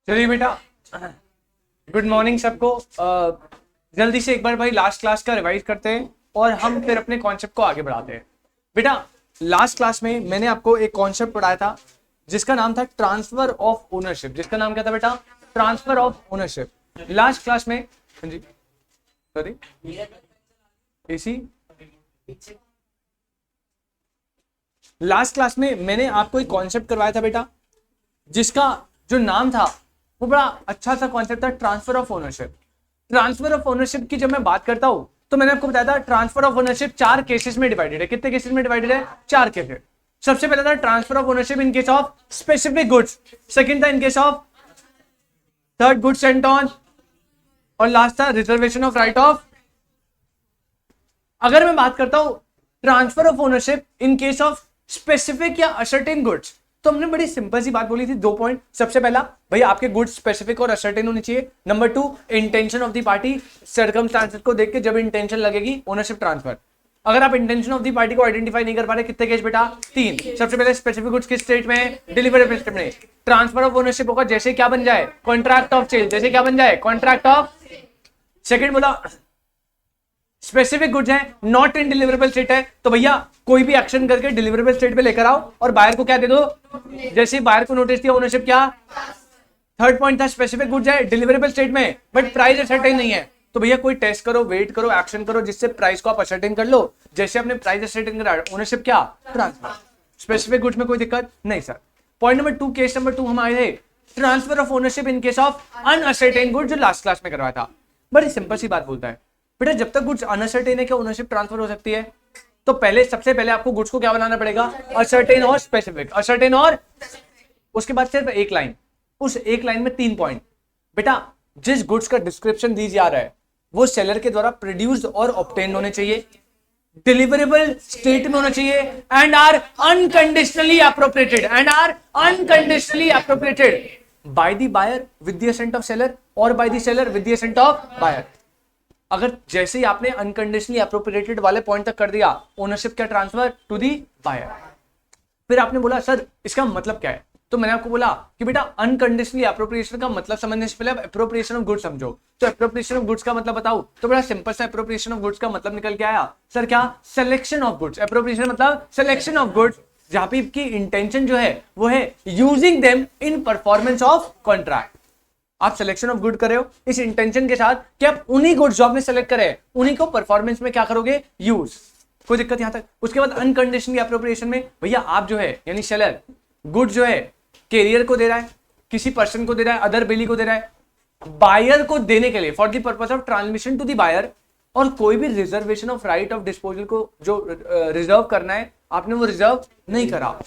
चलिए बेटा, good morning सबको। जल्दी से एक बार भाई लास्ट क्लास का रिवाइज करते हैं और हम फिर अपने कॉन्सेप्ट को आगे बढ़ाते हैं। बेटा, लास्ट क्लास में मैंने आपको एक कॉन्सेप्ट पढ़ाया था जिसका नाम था ट्रांसफर ऑफ ओनरशिप। जिसका नाम क्या था बेटा? Transfer of ownership. Last class में, हाँ जी, सॉरी, इसी लास्ट क्लास में मैंने आपको एक कॉन्सेप्ट करवाया था बेटा, जिसका जो नाम था वो बड़ा अच्छा सा कॉन्सेप्ट था, transfer of ownership. Transfer of ownership की जब मैं बात करता हूं तो मैंने आपको बताया था ट्रांसफर ऑफ ओनरशिप 4 केसेस में डिवाइडेड है। कितने केसेस में डिवाइडेड है? 4 केसेस। सबसे पहला था transfer of ownership in case of specific goods, second था in case of third goods sent on, और लास्ट था रिजर्वेशन ऑफ राइट ऑफ। अगर मैं बात करता हूं transfer of ownership in case of specific या असर्टेन गुड्स, तो हमने बड़ी सिंपल सी बात बोली थी, 2 पॉइंट। सबसे पहला, भाई आपके गुड्स स्पेसिफिक और असर्टेन होने चाहिए। Number 2, intention of the party, circumstances को देख के जब इंटेंशन लगेगी ओनरशिप ट्रांसफर। अगर आप इंटेंशन ऑफ द पार्टी को आइडेंटिफाई नहीं कर पा रहे, कितने केस बेटा? 3। सबसे पहले स्पेसिफिक गुड्स किस स्टेट में? डिलीवरेबल स्टेट में। ट्रांसफर ऑफ ओनरशिप होगा जैसे क्या बन जाए? Contract of sale. जैसे क्या बन जाए? Contract of. सेकंड बोला स्पेसिफिक गुड्स है, नॉट इन डिलीवरेबल स्टेट है, तो भैया कोई भी एक्शन करके डिलीवरेबल स्टेट पे लेकर आओ और बायर को क्या दे दो? जैसे बायर को नोटिस दिया, ओनरशिप क्या? थर्ड पॉइंट था स्पेसिफिक गुड्स है डिलीवरेबल स्टेट में बट प्राइस असर्टेन नहीं है, तो भैया कोई टेस्ट करो, वेट करो, एक्शन करो जिससे प्राइस को आप असर्टेन कर लो। जैसे आपने प्राइस असर्टेन करा, ओनरशिप क्या? ट्रांसफर। स्पेसिफिक गुड्स में कोई दिक्कत नहीं sir. Point number 2, case number 2 हम आए थे transfer of ownership in case of uncertain goods, जो लास्ट क्लास में करवाया था। बड़ी सिंपल सी बात बोलता है बेटा, जब तक गुड्स अनअसर्टेन है क्या ओनरशिप ट्रांसफर हो सकती है? तो सबसे पहले आपको गुड्स को क्या बनाना पड़ेगा? असर्टेन और स्पेसिफिक, असर्टेन और उसके बाद सिर्फ एक लाइन, उस एक लाइन में 3 पॉइंट। बेटा, जिस गुड्स का डिस्क्रिप्शन दी जा रहा है वो सेलर के द्वारा प्रोड्यूस्ड और ऑब्टेन्ड होने चाहिए, डिलीवरेबल स्टेट में होना चाहिए, and are unconditionally appropriated, and are unconditionally appropriated by the buyer with the assent of seller और by the seller with the assent of buyer. अगर जैसे ही आपने अनकंडीशनली एप्रोप्रिएटेड वाले पॉइंट तक कर दिया, ओनरशिप क्या? Transfer to the buyer. फिर आपने बोला सर इसका मतलब क्या है? तो मैंने आपको बोला कि बेटा अनकंडीशनली एप्रोप्रिएशन का मतलब समझने से पहले आप एप्रोप्रिएशन ऑफ गुड्स समझो। तो एप्रोप्रिएशन ऑफ गुड्स का मतलब बताओ, तो बड़ा सिंपल सा एप्रोप्रिएशन ऑफ गुड्स का मतलब निकल के आया सर क्या? Selection of goods. एप्रोप्रिएशन मतलब सिलेक्शन ऑफ गुड्स, जहां पे की इंटेंशन जो है वो है using them in performance of contract. आप सिलेक्शन ऑफ गुड कर रहे हो इस इंटेंशन के साथ कि आप उन्हीं गुड्स जो आपने सेलेक्ट करे उन्हीं को परफॉर्मेंस में क्या करोगे? यूज। कोई दिक्कत यहां तक? उसके बाद अनकंडीशनली एप्रोप्रिएशन में भैया आप जो है यानी सेलर गुड जो है कैरियर को दे रहा है, किसी पर्सन को दे रहा है, अदर बिली को दे रहा है, बायर को देने के लिए for the purpose of transmission to the buyer, और कोई भी reservation of right of disposal को जो रिजर्व करना है आपने वो रिजर्व नहीं करा।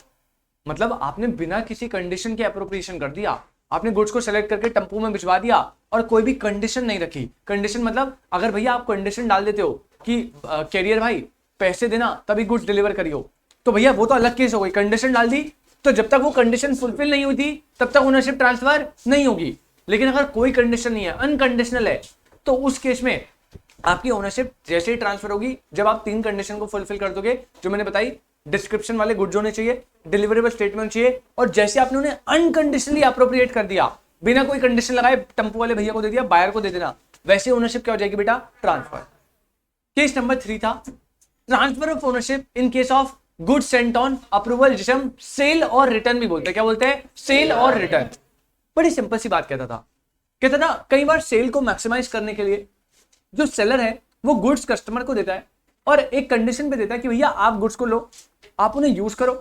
मतलब आपने बिना किसी कंडीशन के एप्रोप्रिएशन कर दिया। आपने गुड्स को सेलेक्ट करके टेम्पो में भिजवा दिया और कोई भी कंडीशन नहीं रखी। कंडीशन मतलब अगर भैया आप कंडीशन डाल देते हो कि कैरियर भाई पैसे देना तभी गुड्स डिलीवर करियो, तो भैया वो तो अलग केस हो गई। कंडीशन डाल दी तो जब तक वो कंडीशन फुलफिल नहीं हुई थी तब तक ओनरशिप ट्रांसफर नहीं होगी। लेकिन अगर कोई कंडीशन नहीं है, अनकंडीशनल है, तो उस केस में आपकी ओनरशिप जैसे ही ट्रांसफर होगी जब आप 3 कंडीशन को फुलफिल कर दोगे जो मैंने बताई। डिस्क्रिप्शन वाले गुड्स होने चाहिए, डिलीवरेबल स्टेटमेंट चाहिए, और जैसे आपने उन्हें अनकंडीशनली अप्रोप्रिएट कर दिया, बिना कोई कंडीशन लगाए टेम्पो वाले भैया को दे दिया, बायर को दे देना, वैसे ओनरशिप क्या हो जाएगी बेटा? ट्रांसफर। केस नंबर 3 था transfer of ownership in case of goods sent on approval, जिसे हम सेल और रिटर्न भी बोलते हैं। क्या बोलते हैं? सेल और रिटर्न। बड़ी सिंपल सी बात कहता था कई बार सेल को मैक्सिमाइज करने के लिए जो सेलर है वो गुड्स कस्टमर को देता है और एक कंडीशन पे देता है कि भैया आप गुड्स को लो, आप उन्हें यूज करो,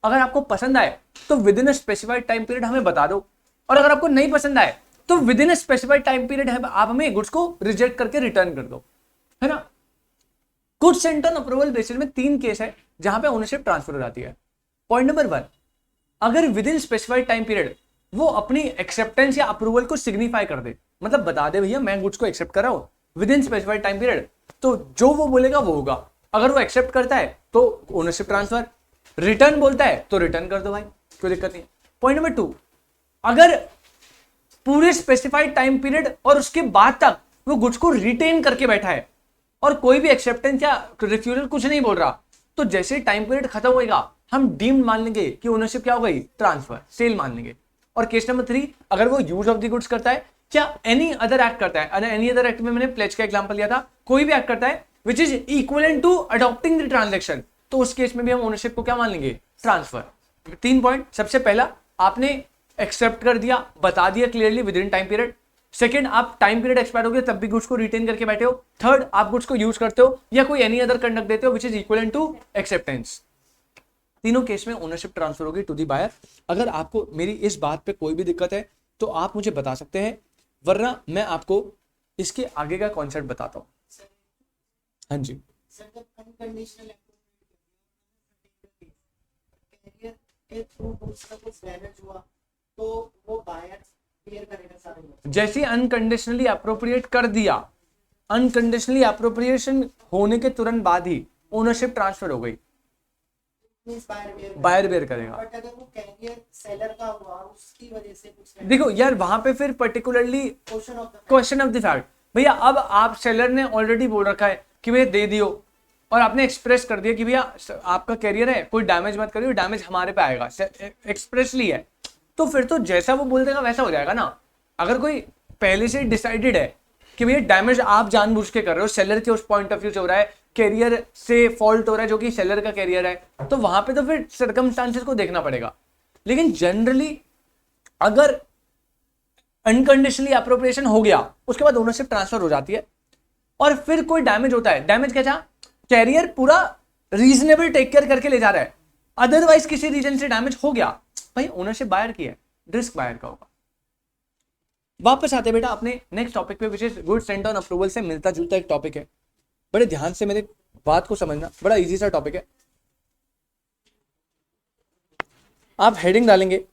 अगर आपको पसंद आए तो with in a specified time period हमें बता दो, और अगर आपको नहीं पसंद आए तो with in a specified time period आप हमें गुड्स को रिजेक्ट करके रिटर्न कर दो, है ना। Goods sent on approval basis में 3 केस है जहां पे ओनरशिप ट्रांसफर हो जाती है। पॉइंट नंबर 1, अगर with in specified time period वो अपनी एक्सेप्टेंस या अप्रूवल को सिग्निफाई कर दे, मतलब बता दे भैया मैं गुड्स को एक्सेप्ट कर रहा हूं with in specified time period, तो जो वो बोलेगा वो होगा। अगर वो एक्सेप्ट करता है तो ओनरशिप ट्रांसफर, रिटर्न बोलता है तो रिटर्न कर दो भाई, कोई दिक्कत नहीं। पॉइंट नंबर 2, अगर पूरे स्पेसिफाइड टाइम पीरियड और उसके बाद तक वो गुड्स को रिटेन करके बैठा है और कोई भी एक्सेप्टेंस या रिफ्यूजल कुछ नहीं बोल रहा, तो जैसे टाइम पीरियड खत्म होएगा हम डीम्ड मान लेंगे कि ओनरशिप क्या हो गई? ट्रांसफर, सेल मान लेंगे। और केस नंबर 3 अगर वो यूज ऑफ द गुड्स करता है क्या एनी अदर एक्ट करता है, एनी अदर एक्ट में मैंने प्लेज का एग्जांपल लिया था, कोई भी एक्ट करता है which is equivalent to adopting the transaction, तो उस केस में भी हम ओनरशिप को क्या मान लेंगे, ट्रांसफर। 3 पॉइंट, सबसे पहला आपने एक्सेप्ट कर दिया, बता दिया clearly with in time period. Second, आप टाइम पीरियड एक्सपायर हो गया तब भी गुड्स को रिटेन करके बैठे हो। थर्ड, आप गुड्स को यूज करते हो या कोई एनी अदर कंडक्ट देते हो which is equivalent to acceptance. तीनों केस में ओनरशिप ट्रांसफर होगी टू दी बायर। अगर आपको मेरी इस बात पे कोई भी दिक्कत है तो आप मुझे बता सकते हैं, वरना मैं आपको इसके आगे का कॉन्सेप्ट बताता हूं। हाँ जी तो वो बायर क्लियर करेगा सारे लोग। जैसे अनकंडीशनली अप्रोप्रिएट कर दिया, अनकंडीशनली अप्रोप्रिएशन होने के तुरंत बाद ही ओनरशिप ट्रांसफर हो गई, बायर बेयर करेगा। बट अगर वो कैरियर सेलर का हुआ उसकी वजह से कुछ देखो यार वहां पे फिर particularly question of the fact, भैया अब आप सेलर ने ऑलरेडी बोल रखा है कि भैया दे दियो, और आपने एक्सप्रेस कर दिया कि भैया आपका कैरियर है, कोई डैमेज मत करियो, डैमेज हमारे पे आएगा, एक्सप्रेसली है, तो फिर तो जैसा वो बोल देगा वैसा हो जाएगा ना। अगर कोई पहले से डिसाइडेड है कि भैया डैमेज आप जानबूझ के कर रहे हो, सेलर के उस पॉइंट ऑफ व्यू से हो रहा है, कैरियर से फॉल्ट हो रहा है जो कि सेलर का कैरियर है, तो वहां पे तो फिर सर्कमस्टांसेस को देखना पड़ेगा। लेकिन जनरली अगर अनकंडीशनली अप्रोप्रिएशन हो गया उसके बाद ओनरशिप ट्रांसफर हो जाती है, और फिर कोई डैमेज होता है, डैमेज क्या, कैरियर पूरा रीजनेबल टेक केयर करके ले जा रहा है, अदरवाइज किसी रीजन से डैमेज हो गया, भाई ओनरशिप बायर की है, रिस्क बायर का होगा। वापस आते बेटा अपने नेक्स्ट टॉपिक पे, which is goods sent on approval से मिलता जुलता एक टॉपिक है, बड़े ध्यान से मेरे बात को समझना, बड़ा इजी सा टॉपिक है। आप हेडिंग डालेंगे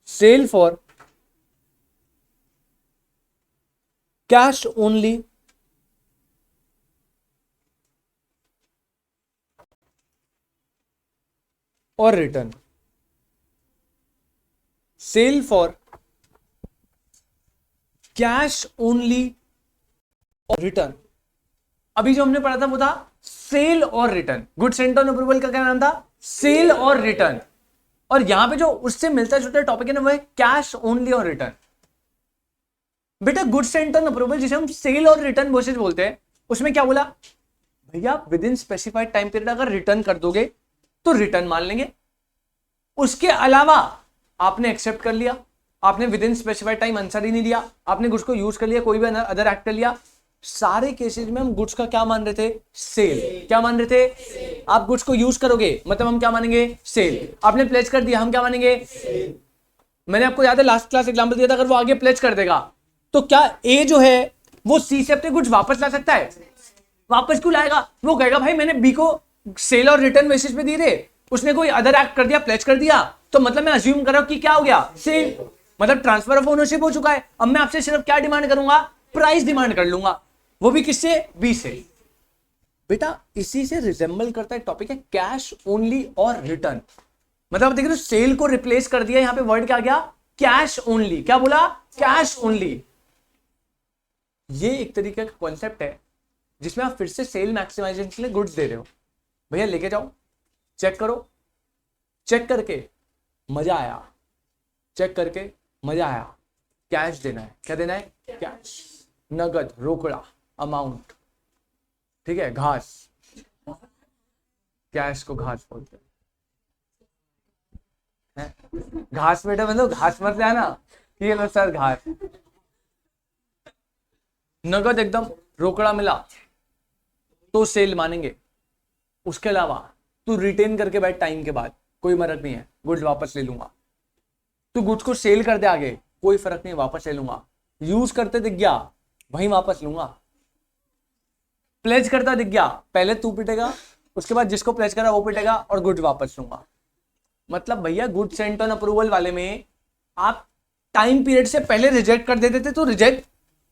सेल फॉर कैश ओनली और return, sale for cash only और रिटर्न। अभी जो हमने पढ़ा था वो था सेल और return, good sent on approval का क्या नाम था, सेल और रिटर्न, और यहां पे जो उससे मिलता जुलता टॉपिक है ना वो है कैश ओनली और रिटर्न। बेटा गुड सेंट ऑन अप्रूवल जिसे हम सेल और रिटर्न प्रोसेस बोलते हैं, उसमें क्या बोला भैया, with in specified time period अगर रिटर्न कर दोगे तो रिटर्न मान लेंगे, उसके अलावा आपने एक्सेप्ट कर लिया, आपने within specified time answer ही नहीं दिया, आपने गुड्स को यूज कर लिया, कोई भी अदर एक्ट कर लिया, सारे केसेस में हम गुड्स का क्या मान रहे थे, सेल। क्या मान रहे थे, आप गुड्स को यूज करोगे मतलब हम क्या मानेंगे, सेल। आपने प्लेज कर दिया, हम क्या मानेंगे, मैंने आपको याद है लास्ट क्लास एग्जांपल दिया था, अगर वो आगे प्लेज कर देगा तो क्या ए जो है वो सी से अपने गुड्स वापस ला सकता है, वापस क्यों लाएगा, वो कहेगा भाई मैंने बी को सेल और रिटर्न बेसिस पे दिए थे, उसने कोई अदर एक्ट कर दिया, प्लेज कर दिया, तो मतलब मैं अज्यूम कर रहा हूं कि क्या हो गया, सेल, मतलब ट्रांसफर ऑफ ओनरशिप हो चुका है। अब मैं आपसे सिर्फ क्या डिमांड करूंगा, प्राइस डिमांड कर लूंगा, वो भी किससे, बी से। बेटा इसी से रिजेंबल करता है टॉपिक है कैश ओनली और रिटर्न, मतलब देख रहे हो सेल को रिप्लेस कर दिया, यहां पे वर्ड क्या गया, कैश ओनली। क्या बोला, कैश ओनली। ये एक तरीके का कॉन्सेप्ट है जिसमें आप फिर से सेल मैक्सिमाइजेशन के लिए गुड्स दे रहे हो, भैया लेके जाओ, चेक करो, चेक करके मजा आया, चेक करके मजा आया, कैश देना है, क्या देना है, कैश, नगद, रोकड़ा, अमाउंट, ठीक है, घास, कैश को घास बोलते हैं, घास बेटा मतलब घास मत लाना, ये लो सर घास, नगद एकदम रोकड़ा मिला तो सेल मानेंगे, उसके अलावा तू रिटेन करके बैठ टाइम के बाद, कोई फर्क नहीं है, गुड्स वापस ले लूंगा। तू गुड्स को सेल कर दे आगे, कोई फर्क नहीं, वापस ले लूंगा। यूज करते दिख गया, वहीं वापस लूंगा। प्लेज करता दिख गया, पहले तू पिटेगा, उसके बाद जिसको प्लेज करा वो पिटेगा और गुड्स वापस लूंगा। मतलब भैया गुड सेंट ऑन अप्रूवल वाले में आप टाइम पीरियड से पहले रिजेक्ट कर देते थे तो रिजेक्ट,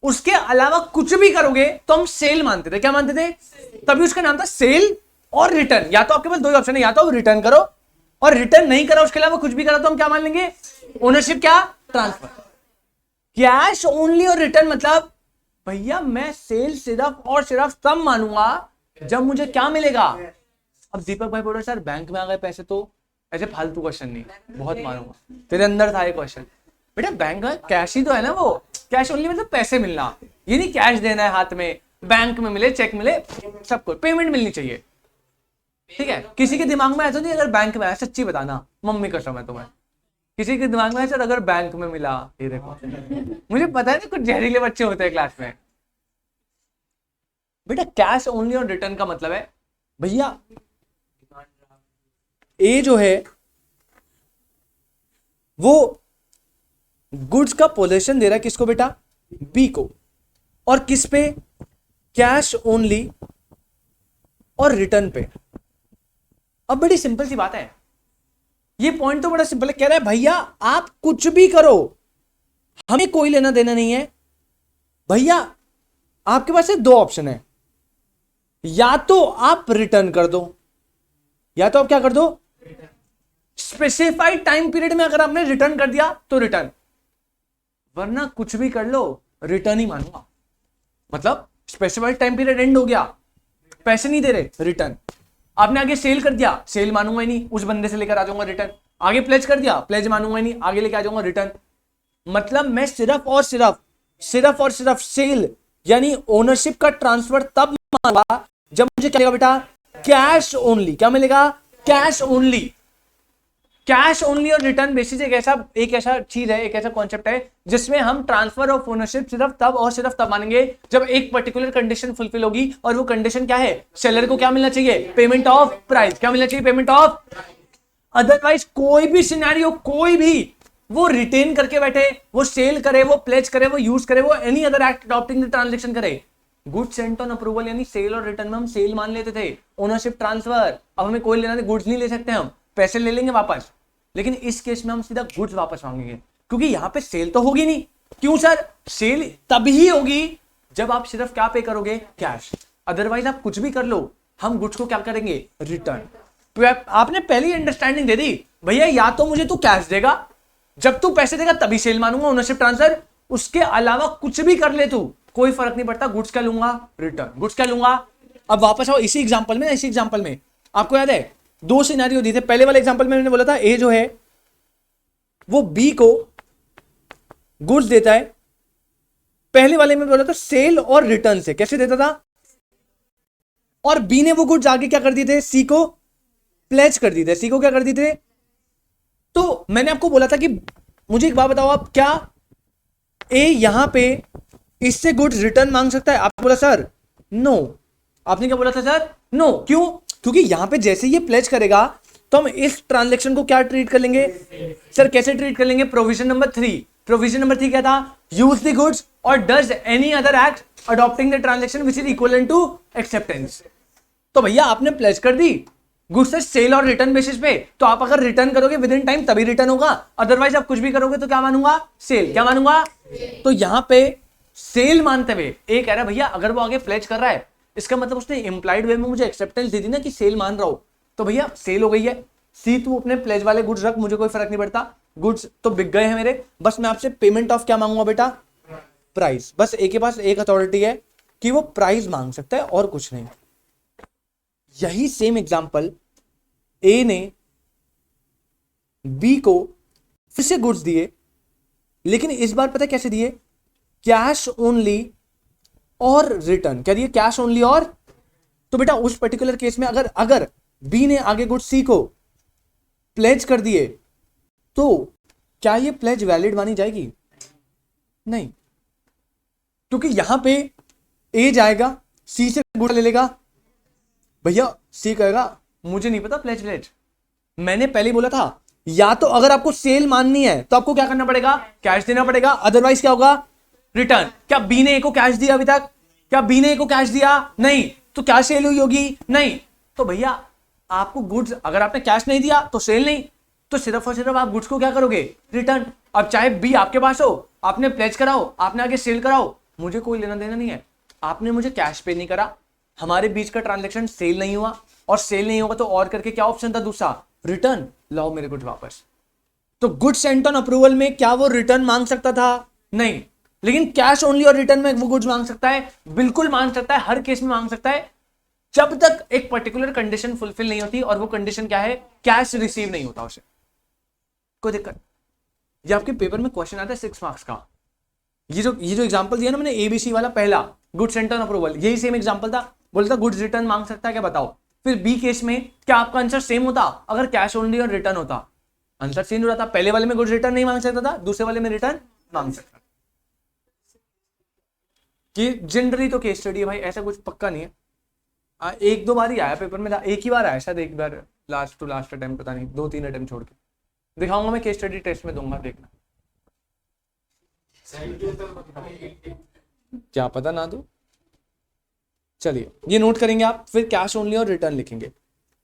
उसके अलावा कुछ भी करोगे तो हम सेल मानते थे। क्या मानते थे, तभी उसका नाम था सेल और रिटर्न। या तो आपके पास दो ही ऑप्शन है, या तो रिटर्न करो, और रिटर्न नहीं करा उसके अलावा कुछ भी करा तो हम क्या मान लेंगे, ओनरशिप क्या, ट्रांसफर। कैश ओनली और रिटर्न मतलब भैया मैं सेल सिर्फ और सिर्फ तब मानूंगा जब मुझे क्या मिलेगा। अब दीपक भाई बोल रहे सर बैंक में आ गए पैसे तो ऐसे फालतू क्वेश्चन नहीं, बहुत मारूंगा, तेरे अंदर था ये क्वेश्चन। बेटा बैंक में कैश ही तो है ना, वो कैश ओनली मतलब पैसे मिलना, ये नहीं कैश देना है हाथ में, बैंक में मिले, चेक मिले, सबको पेमेंट मिलनी चाहिए, ठीक है। किसी के दिमाग में ऐसा नहीं अगर बैंक में आया, सच्ची बताना, मम्मी कसम है तुम्हें, किसी के दिमाग में ऐसा अगर बैंक में मिला, ये देखो मुझे पता है ना कुछ जहरीले बच्चे होते हैं क्लास में। बेटा कैश ओनली और रिटर्न का मतलब है भैया ए जो है वो गुड्स का पोजेशन दे रहा है किसको बेटा, बी को, और किस पे, कैश ओनली और रिटर्न पे। अब बड़ी सिंपल सी बात है, ये पॉइंट तो बड़ा सिंपल है, कह रहा है भैया आप कुछ भी करो, हमें कोई लेना देना नहीं है। भैया आपके पास से दो ऑप्शन है, या तो आप रिटर्न कर दो, या तो आप क्या कर दो, स्पेसिफाइड टाइम पीरियड में अगर आपने रिटर्न कर दिया तो रिटर्न, वरना कुछ भी कर लो रिटर्न ही मानूंगा। मतलब स्पेसिफाइड टाइम पीरियड एंड हो गया, पैसे नहीं दे रहे, रिटर्न। आपने आगे सेल कर दिया, सेल मानूंगा ही नहीं, उस बंदे से लेकर आ जाऊंगा रिटर्न। आगे प्लेज कर दिया, प्लेज मानूंगा ही नहीं, आगे लेके आ जाऊंगा रिटर्न। मतलब मैं सिर्फ और सिर्फ सेल यानी ओनरशिप का ट्रांसफर तब मानूंगा जब मुझे क्या मिलेगा बेटा, कैश ओनली। क्या मिलेगा, कैश ओनली। कैश ओनली और रिटर्न बेसिस एक ऐसा चीज है, एक ऐसा कॉन्सेप्ट है जिसमें हम ट्रांसफर ऑफ ओनरशिप सिर्फ तब और सिर्फ तब मानेंगे जब एक पर्टिकुलर कंडीशन फुलफिल होगी, और वो कंडीशन क्या है, सेलर को क्या मिलना चाहिए, पेमेंट ऑफ प्राइस। क्या मिलना चाहिए, पेमेंट ऑफ। अदरवाइज कोई भी सिनेरियो, कोई भी, वो रिटेन करके बैठे, वो सेल करे, वो प्लेज करे, वो यूज करे, वो any other act adopting the transaction करे, गुड्स सेंट ऑन अप्रूवल यानी सेल और रिटर्न में हम सेल मान लेते थे, ओनरशिप ट्रांसफर। अब हमें कोई लेना, गुड्स नहीं ले सकते, हम पैसे ले लेंगे वापस, लेकिन इस केस में हम सीधा गुड्स वापस मांगेंगे, क्योंकि यहां पे सेल तो होगी नहीं। क्यों सर, सेल तभी होगी जब आप सिर्फ क्या पे करोगे, कैश। अदरवाइज आप कुछ भी कर लो, हम गुड्स को क्या करेंगे, रिटर्न। तो आपने पहली अंडरस्टैंडिंग दे दी, भैया या तो मुझे तू कैश देगा, जब तू पैसे देगा तभी सेल मानूंगा, ओनरशिप ट्रांसफर, उसके अलावा कुछ भी कर ले तू, कोई फर्क नहीं पड़ता, गुड्स क्या लूंगा, रिटर्न। गुड्स क्या लूंगा। अब वापस आओ इसी एग्जांपल में आपको याद है दो सिनेरियो दिए थे। पहले वाले एग्जांपल में मैंने बोला था ए जो है वो बी को गुड्स देता है, पहले वाले में बोला था सेल और रिटर्न से। कैसे देता था, और बी ने वो गुड्स आगे क्या कर दिए थे, सी को प्लेज कर दिए थे। सी को क्या कर दिए थे, तो मैंने आपको बोला था कि मुझे एक बात बताओ, आप क्या ए यहां पे इससे गुड्स रिटर्न मांग सकता है। आपने बोला सर नो। आपने क्या बोला था सर, नो। क्यों, क्योंकि यहां पे जैसे ये प्लेज करेगा तो हम इस ट्रांजैक्शन को क्या ट्रीट कर लेंगे सर, कैसे ट्रीट कर लेंगे, प्रोविजन नंबर 3। प्रोविजन नंबर 3 क्या था, यूज द गुड्स और does any other act adopting the transaction which is equal to acceptance. तो भैया आपने प्लेज कर दी गुड्स से सेल और रिटर्न बेसिस पे, तो आप अगर रिटर्न करोगे विद इन टाइम तभी रिटर्न होगा, अदरवाइज आप कुछ भी करोगे तो क्या मानूंगा, सेल। क्या मानूंगा, तो यहां पे सेल मानते हुए ए कह रहा है भैया अगर वो आगे प्लेज कर रहा है, इसका मतलब उसने इंप्लाइड वे में मुझे एक्सेप्टेंस दे दी ना कि सेल मान रहा हो, तो भैया सेल हो गई है। सी तू अपने प्लेज वाले गुड्स रख, मुझे कोई फर्क नहीं पड़ता, गुड्स तो बिक गए हैं मेरे, बस मैं आपसे पेमेंट ऑफ क्या मांगूंगा बेटा, प्राइस। बस ए के पास एक अथॉरिटी है कि वो प्राइस मांग सकता है और कुछ नहीं। यही सेम एग्जांपल ए ने बी को फिर से गुड्स दिए, लेकिन इस बार पता है कैसे दिए, कैश ओनली और रिटर्न। क्या दिए, कैश ओनली और। तो बेटा उस पर्टिकुलर केस में अगर बी ने आगे गुड्स सी को प्लेज कर दिए तो क्या ये प्लेज वैलिड मानी जाएगी, नहीं, क्योंकि यहां पे ए जाएगा सी से गुड ले लेगा, भैया सी कहेगा मुझे नहीं पता प्लेज व्लेज। मैंने पहले बोला था या तो अगर आपको सेल माननी है तो आपको क्या करना पड़ेगा, कैश देना पड़ेगा, अदरवाइज क्या होगा, रिटर्न। क्या बी ने ए को कैश दिया अभी तक, क्या बी ने ए को कैश दिया, नहीं, तो क्या सेल हुई होगी, नहीं। तो भैया आपको गुड्स, अगर आपने कैश नहीं दिया तो सेल नहीं, तो सिर्फ और सिर्फ आप गुड्स को क्या करोगे, रिटर्न। अब चाहे बी आपके पास हो, आपने प्लेज कराओ, आपने आगे सेल कराओ, मुझे कोई लेना देना नहीं है। आपने मुझे कैश पे नहीं करा, हमारे बीच का ट्रांजैक्शन सेल नहीं हुआ, और सेल नहीं होगा तो और करके क्या ऑप्शन था दूसरा, रिटर्न। लाओ मेरे गुड्स वापस। तो गुड्स सेंट ऑन अप्रूवल में क्या वो रिटर्न मांग सकता था, नहीं, लेकिन कैश ओनली और रिटर्न में वो गुड्स मांग सकता है, बिल्कुल मांग सकता है, हर केस में मांग सकता है, जब तक एक पर्टिकुलर कंडीशन फुलफिल नहीं होती, और वो कंडीशन क्या है, कैश रिसीव नहीं होता उसे, कोई दिक्कत। ये आपके पेपर में क्वेश्चन आता है 6 मार्क्स का। ये जो एग्जांपल दिया ना मैंने एबीसी वाला, पहला गुड्स रिटर्न अप्रूवल, यही सेम एग्जांपल था। बोलता गुड्स रिटर्न मांग सकता है क्या, बताओ। फिर बी केस में क्या आपका आंसर सेम होता अगर कैश ओनली और रिटर्न होता? आंसर चेंज हो रहा था। पहले वाले में गुड्स रिटर्न नहीं मांग सकता था, दूसरे वाले में रिटर्न मांग सकता। कि जनरली तो केस स्टडी है भाई, ऐसा कुछ पक्का नहीं है। एक दो बार ही आया पेपर में, एक ही बार आया शायद, एक बार लास्ट टू लास्ट अटेम्प्ट, पता नहीं 2-3 अटेम्प्ट छोड़ के। दिखाऊंगा मैं, केस स्टडी टेस्ट में दूंगा, देखना। क्या पता ना दो। चलिए ये नोट करेंगे आप, फिर कैश ओनली और रिटर्न लिखेंगे।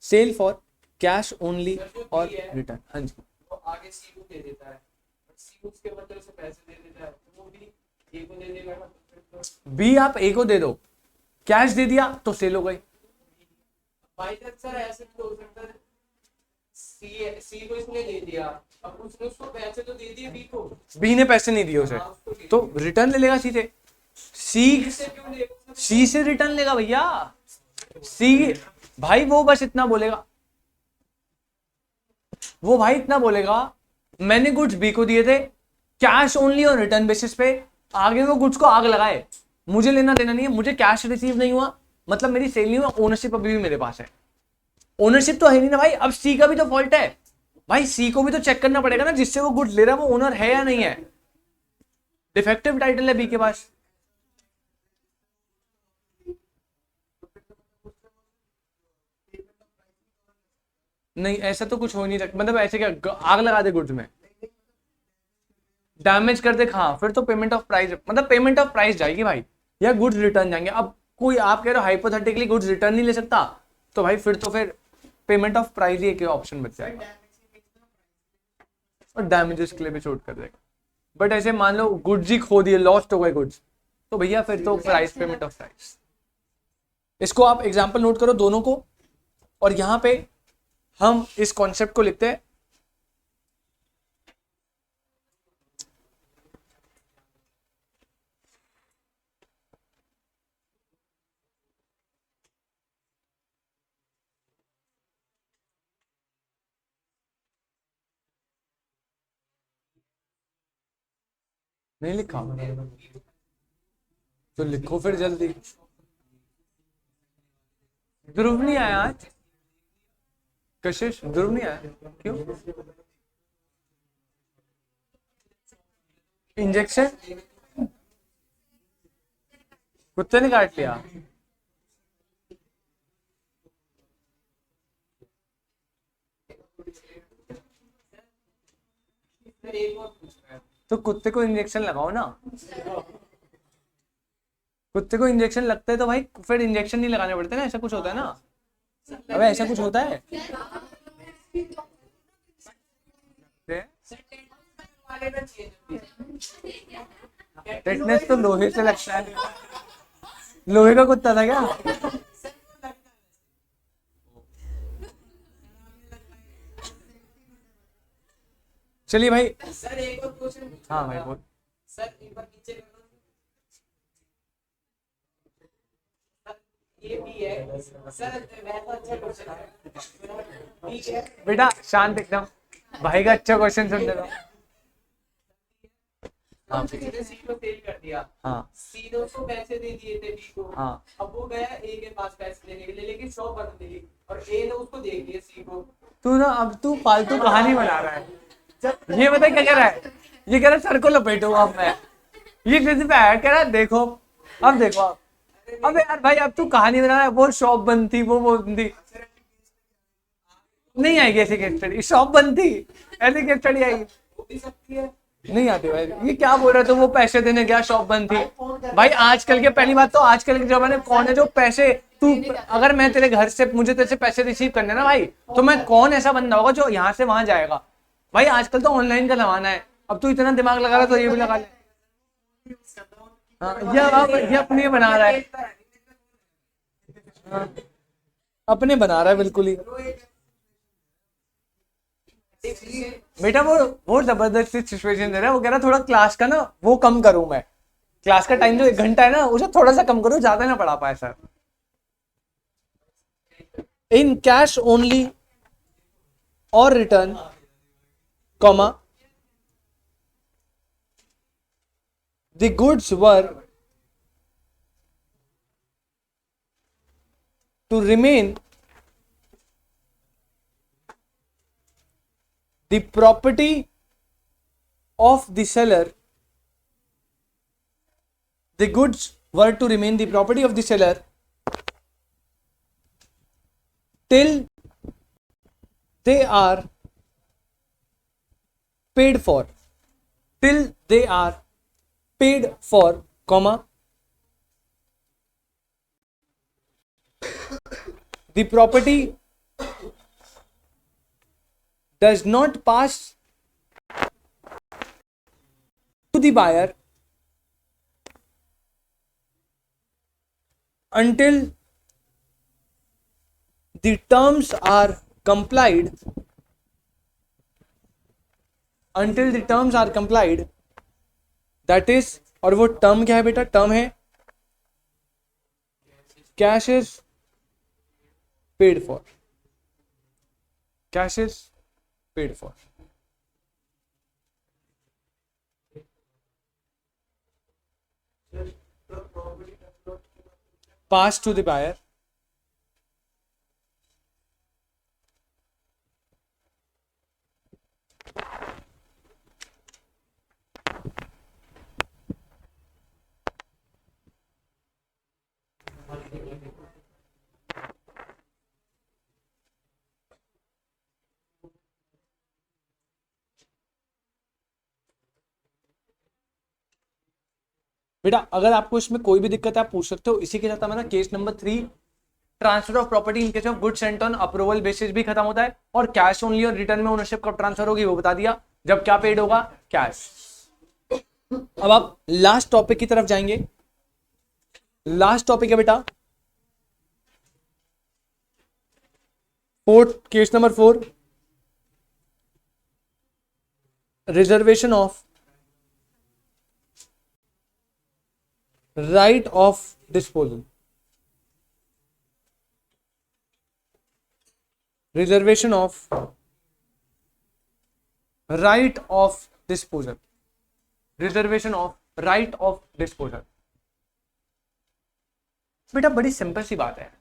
सेल फॉर कैश ओनली और रिटर्न। हाँ जी, वो आगे सी को दे देता है, सी उसके बदले उसे पैसे दे देता है, तो वो भी ए को दे देगा। बी आप ए को दे दो, कैश दे दिया तो सेल हो गई। बाई चांस सर ऐसे भी हो सकता है, सी को इसने दे दिया, अब उसने उसको पैसे तो दे दिए बी को, बी ने पैसे नहीं दिए उसे, तो रिटर्न ले लेगा सीधे। सी से रिटर्न लेगा भैया। सी भाई वो बस इतना बोलेगा, वो भाई इतना बोलेगा, मैंने गुड्स बी को दिए थे कैश ओनली और रिटर्न बेसिस पे, आगे वो गुड्स को आग लगाए, मुझे लेना देना नहीं है, मुझे कैश रिसीव नहीं हुआ, मतलब मेरी सेल नहीं हुआ, ओनरशिप अभी भी मेरे पास है। ओनरशिप तो है नहीं ना भाई, अब सी का भी तो फॉल्ट है भाई, सी को भी तो चेक करना पड़ेगा ना, जिससे वो गुड्स ले रहा है वो ओनर है या नहीं है। डिफेक्टिव टाइटल है बी के पास। नहीं ऐसा तो कुछ हो नहीं सकता, मतलब ऐसे क्या आग लगा दे गुड्स में, डैमेज कर दे, हाँ फिर तो पेमेंट ऑफ प्राइस, मतलब पेमेंट ऑफ प्राइस जाएगी भाई, या गुड्स रिटर्न जाएंगे। अब कोई आप कह रहे हो हाइपोथेटिकली गुड्स रिटर्न नहीं ले सकता, तो भाई फिर तो फिर पेमेंट ऑफ प्राइस ही एक ऑप्शन बच जाएगा, और डैमेजेस के लिए भी छूट कर देगा। बट ऐसे मान लो गुड्स ही खो दिए, लॉस्ट हो गए गुड्स, तो भैया फिर तो प्राइस, पेमेंट ऑफ प्राइस। इसको आप एग्जाम्पल नोट करो दोनों को, और यहां पे हम इस कॉन्सेप्ट को लिखते हैं। नहीं लिखा तो लिखो फिर जल्दी। ध्रुव नहीं आया आज, कशिश ध्रुव नहीं आया क्यों? इंजेक्शन कुत्ते ने काट लिया। तो कुत्ते को इंजेक्शन लगाओ ना, कुत्ते को इंजेक्शन लगता है तो भाई फिर इंजेक्शन नहीं लगाने पड़ते ना, ऐसा कुछ होता है ना। अबे ऐसा कुछ होता है, टेटनेस तो लोहे से लगता है। लोहे का कुत्ता था क्या? चलिए भाई। सर एक और क्वेश्चन। हाँ भाई बोल। सर एक बार नीचे करना, ये भी है सर, वैसा अच्छा क्वेश्चन है, ठीक है बेटा शांत एकदम, भाई का अच्छा क्वेश्चन सुन ले। हाँ सी को सेल कर दिया, हाँ सी ने उसको पैसे दे दिए थे बी को, हाँ। अब वो गया ए के पास पैसे लेने के लिए, लेकिन शॉप बंद थी और ए ने उसको दे दिए सी को। तू ना अब तू फालतू कहानी बना रहा है। ये बता क्या कह रहा है, ये कह रहा है सर को लपेटूंगा अब मैं, ये किसी पे है कह रहा है, देखो अब देखो आप। अब यार भाई अब तू कहानी बना रहा है, वो शॉप बंद थी, वो बंद थी, नहीं आएगी ऐसी केस स्टडी, शॉप बंद थी ऐसी केस स्टडी आएगी? हो भी सकती है, नहीं आती भाई। ये क्या बोल रहा था, वो पैसे देने गया शॉप बंद थी। भाई आजकल के, पहली बात तो आजकल के जमाने में कौन है जो पैसे, तू अगर मैं तेरे घर से, मुझे तेरे से पैसे रिसीव करने ना भाई, तो मैं कौन ऐसा बंदा होगा जो यहाँ से वहां जाएगा? भाई आजकल तो ऑनलाइन का जमाना है, अब तू इतना दिमाग लगा रहा तो ये भी लगा ले। हाँ ये अपने बना रहा है, हाँ, अपने बना रहा है बिल्कुल ही। बेटा वो जबरदस्ती सिचुएशन दे रहा है, वो कह रहा है थोड़ा क्लास का ना वो कम करूं मैं, क्लास का टाइम जो 1 घंटा है ना उसे थोड़ा सा कम करूं, ज्यादा ना पढ़ा पाए sir. in cash only or return, comma, the goods were to remain the property of the seller. The goods were to remain the property of the seller till they are paid for. Till they are paid for, comma, the property does not pass to the buyer until the terms are complied. Until the terms are complied, that is, और वो term क्या है बेटा? Term है cash is paid for. Cash is paid for. Pass to the buyer. बेटा अगर आपको इसमें कोई भी दिक्कत है आप पूछ सकते हो. इसी के साथ हमारा case number 3 transfer of property in case of good sent on approval basis भी खत्म होता है. और कैश ओनली और रिटर्न में ओनरशिप कब ट्रांसफर होगी वो बता दिया, जब क्या पेड होगा? कैश. अब आप लास्ट टॉपिक की तरफ जाएंगे. लास्ट टॉपिक है बेटा fourth, case number 4, reservation of right of disposal. Reservation of right of disposal. Reservation of right of disposal. बेटा बड़ी सिंपल सी बात है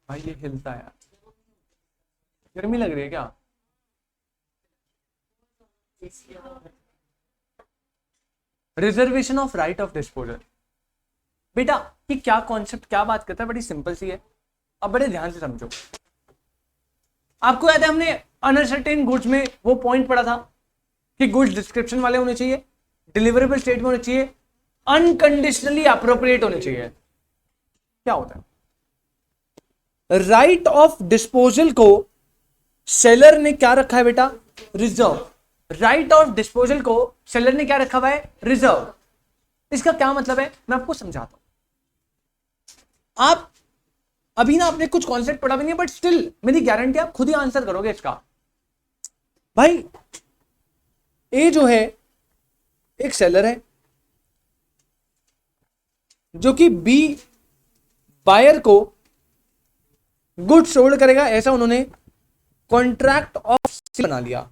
भाई. ये हिलता है यार, गर्मी लग रही है क्या? Reservation of right of disposal. बेटा ये क्या कॉन्सेप्ट, क्या बात करता है? बड़ी सिंपल सी है. अब बड़े ध्यान से समझो. आपको याद है हमने अनसर्टेन गुड्स में वो पॉइंट पढ़ा था कि गुड्स डिस्क्रिप्शन वाले होने चाहिए, डिलीवरेबल स्टेट में होने चाहिए, अनकंडीशनली अप्रोप्रिएट होने चाहिए. क्या होता है? राइट ऑफ डिस्पोजल को सेलर ने क्या रखा है बेटा? रिजर्व. राइट ऑफ डिस्पोजल को सेलर ने क्या रखा हुआ है? रिजर्व. इसका क्या मतलब है मैं आपको समझाता हूं. आप अभी ना आपने कुछ कॉन्सेप्ट पढ़ा भी नहीं, बट स्टिल मेरी गारंटी आप खुद ही आंसर करोगे इसका. भाई ए जो है एक सेलर है जो कि बी बायर को गुड सोल्ड करेगा, ऐसा उन्होंने कॉन्ट्रैक्ट ऑफ सेल बना लिया.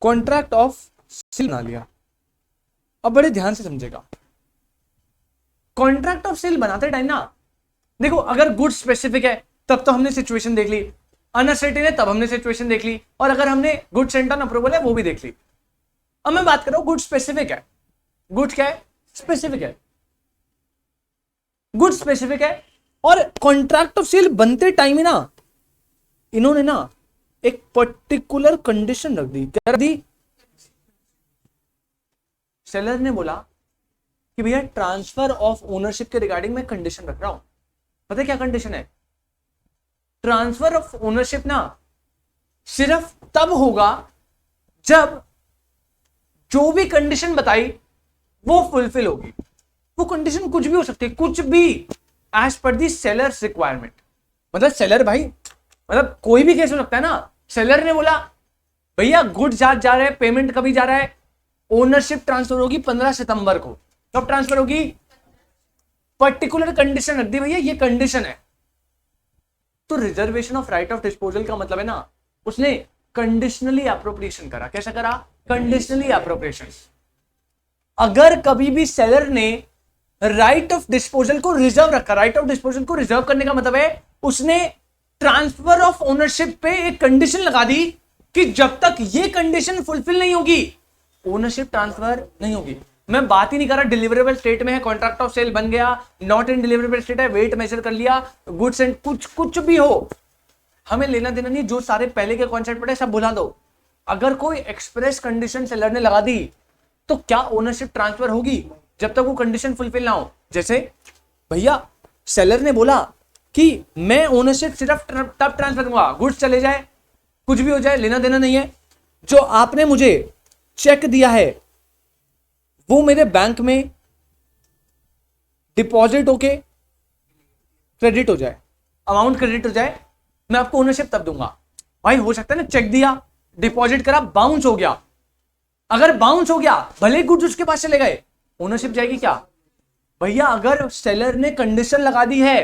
कॉन्ट्रैक्ट ऑफ सेल बना लिया. अब बड़े ध्यान से समझेगा. कॉन्ट्रैक्ट ऑफ सेल बनाते टाइम ना देखो, अगर गुड स्पेसिफिक है तब तो हमने सिचुएशन देख ली, अनसर्टेन है तब हमने सिचुएशन देख ली, और अगर हमने गुड सेंट ऑन अप्रूवल है वो भी देख ली. अब मैं बात कर रहा हूं गुड स्पेसिफिक है. गुड क्या है? स्पेसिफिक है. गुड स्पेसिफिक है और कॉन्ट्रैक्ट ऑफ सेल बनते टाइम ही ना इन्होंने ना एक पर्टिकुलर कंडीशन रख दी. क्या रख दी? सेलर ने बोला कि भैया ट्रांसफर ऑफ ओनरशिप के रिगार्डिंग मैं कंडीशन रख रहा हूं. पता है क्या कंडीशन है? ट्रांसफर ऑफ ओनरशिप ना सिर्फ तब होगा जब जो भी कंडीशन बताई वो फुलफिल होगी. वो कंडीशन कुछ भी हो सकती है, कुछ भी, एज पर दी सेलर्स रिक्वायरमेंट. मतलब सेलर भाई, मतलब कोई भी केस हो सकता है ना. सेलर ने बोला भैया गुड जा रहा है, पेमेंट कभी जा रहा है, ओनरशिप ट्रांसफर होगी 15 सितंबर को। कब ट्रांसफर होगी? पर्टिकुलर कंडीशन रख दी भैया, ये कंडीशन है। तो reservation of right of disposal का मतलब है ना, उसने कंडीशनली एप्रोप्रिएशन करा। कैसा करा? Conditionally appropriation. अगर कभी भी सेलर ने राइट ऑफ डिस्पोजल को रिजर्व रखा, राइट ऑफ डिस्पोजल को रिजर्व करने का मतलब है उसने ट्रांसफर ऑफ ओनरशिप पे एक कंडीशन लगा दी कि जब तक ये कंडीशन फुलफिल नहीं होगी ओनरशिप ट्रांसफर नहीं होगी। मैं बात ही नहीं कर रहा डिलीवरेबल स्टेट में है, कॉन्ट्रैक्ट ऑफ सेल बन गया, नॉट इन डिलीवरेबल स्टेट है, वेट मेजर कर लिया, गुड्स एंड कुछ भी हो, हमें लेना देना नहीं। जो सारे पहले के कॉन्सेप्ट पड़े सब भुला दो। अगर कोई एक्सप्रेस कंडीशन सेलर ने लगा दी तो क्या ओनरशिप ट्रांसफर होगी जब तक वो कंडीशन फुलफिल ना हो। जैसे भैया सेलर ने बोला कि मैं ओनरशिप सिर्फ तब ट्रांसफर करूंगा, गुड्स चले जाए, कुछ भी हो जाए, लेना देना नहीं है, जो आपने मुझे चेक दिया है वो मेरे बैंक में डिपॉजिट होके क्रेडिट हो जाए, अमाउंट क्रेडिट हो जाए, मैं आपको ओनरशिप तब दूंगा। भाई हो सकता है ना, चेक दिया, डिपॉजिट करा, बाउंस हो गया। अगर बाउंस हो गया, भले गुड्स उसके पास चले गए, ओनरशिप जाएगी क्या? भैया अगर सेलर ने कंडीशन लगा दी है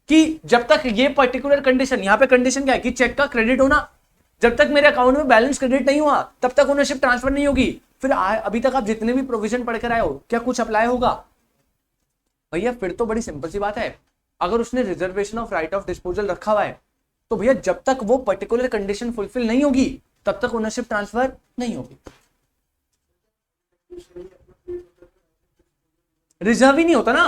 कि जब तक ये पर्टिकुलर कंडीशन, यहां पे कंडीशन क्या है कि चेक का क्रेडिट होना, जब तक मेरे अकाउंट में बैलेंस क्रेडिट नहीं हुआ तब तक ओनरशिप ट्रांसफर नहीं होगी। फिर अभी तक आप जितने भी प्रोविजन पढ़कर आए हो, क्या कुछ अप्लाई होगा? भैया फिर तो बड़ी सिंपल सी बात है, अगर उसने reservation of right of disposal रखा हुआ है तो भैया जब तक वो पर्टिकुलर कंडीशन फुलफिल नहीं होगी तब तक ओनरशिप ट्रांसफर नहीं होगी। रिजर्व ही नहीं होता ना।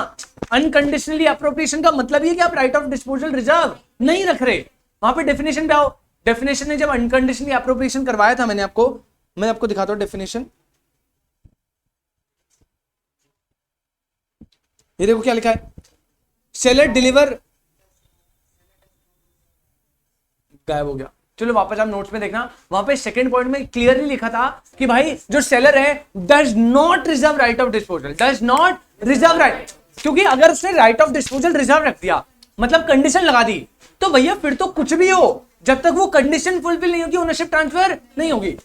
अनकंडीशनली अप्रोप्रिएशन का मतलब ये कि आप राइट ऑफ डिस्पोजल रिजर्व नहीं रख रहे। वहां पे डेफिनेशन पे आओ। डेफिनेशन ने जब अनकंडीशनली अप्रोप्रिएशन करवाया था, मैं आपको दिखाता हूं डेफिनेशन। ये देखो क्या लिखा है, सेलर डिलीवर, गायब हो गया। चलो वापस आप नोट्स में देखना, वहां पे सेकंड पॉइंट में क्लियरली लिखा था कि भाई जो सेलर है does not reserve right of disposal, does not reserve right. क्योंकि अगर उसने राइट ऑफ डिस्पोजल रिजर्व रख दिया, मतलब कंडीशन लगा दी, तो भैया फिर तो कुछ भी हो, जब तक वो कंडीशन फुलफिल नहीं होगी ओनरशिप ट्रांसफर नहीं होगी।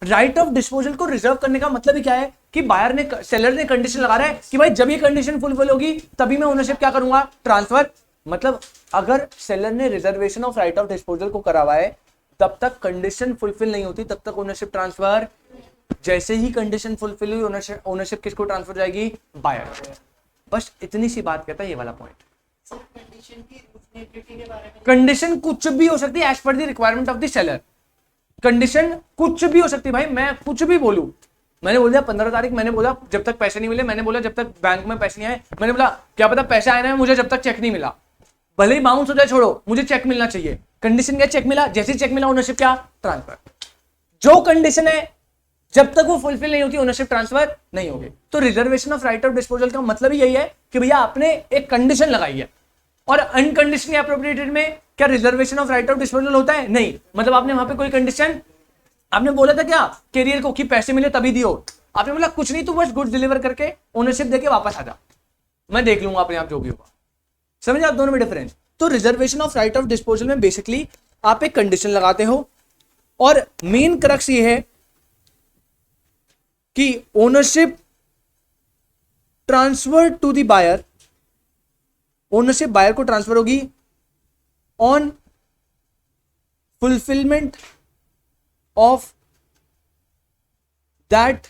राइट ऑफ डिस्पोजल को रिजर्व करने का मतलब ही क्या है कि बायर ने, सेलर ने कंडीशन लगा रहा है कि भाई जब ये कंडीशन फुलफिल होगी तभी मैं ओनरशिप क्या करूंगा, ट्रांसफर। मतलब अगर सेलर ने reservation of right of disposal को करा हुआ है तब तक कंडीशन फुलफिल नहीं होती, तब तक ओनरशिप ट्रांसफर। जैसे ही कंडीशन फुलफिल हुई ओनरशिप किसको ट्रांसफर जाएगी, बायर। बस इतनी सी बात कहता है ये वाला पॉइंट। कंडीशन की रिजनेबिलिटी के बारे में, कंडीशन कुछ भी हो सकती है as per the requirement of the seller. Condition कुछ भी हो सकती है भाई, मैं कुछ भी बोलूं। मैंने बोल दिया 15 तारीख, मैंने बोला जब तक पैसे नहीं मिले, मैंने बोला जब तक बैंक में पैसे नहीं आए, मैंने बोला क्या पता पैसे आए ना मुझे जब तक चेक नहीं मिला, भले ही बाउंस हो जाए छोड़ो, मुझे चेक मिलना चाहिए। कंडीशन क्या, चेक मिला, जैसे चेक मिला ओनरशिप क्या, ट्रांसफर। जो कंडीशन है जब तक वो फुलफिल नहीं होती ओनरशिप ट्रांसफर नहीं होगी। तो reservation of right of disposal का मतलब ही यही है कि भैया आपने एक कंडीशन लगाई है। और अनकंडीशनली अप्रोप्रिएटेड में क्या reservation of right of disposal होता है? नहीं। मतलब आपने वहां पे कोई कंडीशन, आपने बोला था क्या कैरियर को कि पैसे मिले तभी दियो, आपने बोला कुछ नहीं, तू बस गुड्स डिलीवर करके ओनरशिप देके वापस आ जा, मैं देख लूंगा अपने आप जो भी होगा। समझे आप दोनों में डिफरेंस? तो reservation of right of disposal में बेसिकली आप एक कंडीशन लगाते हो और मेन क्रक्स ये है कि ownership transfer to the buyer, ownership buyer को ट्रांसफर होगी on fulfilment of that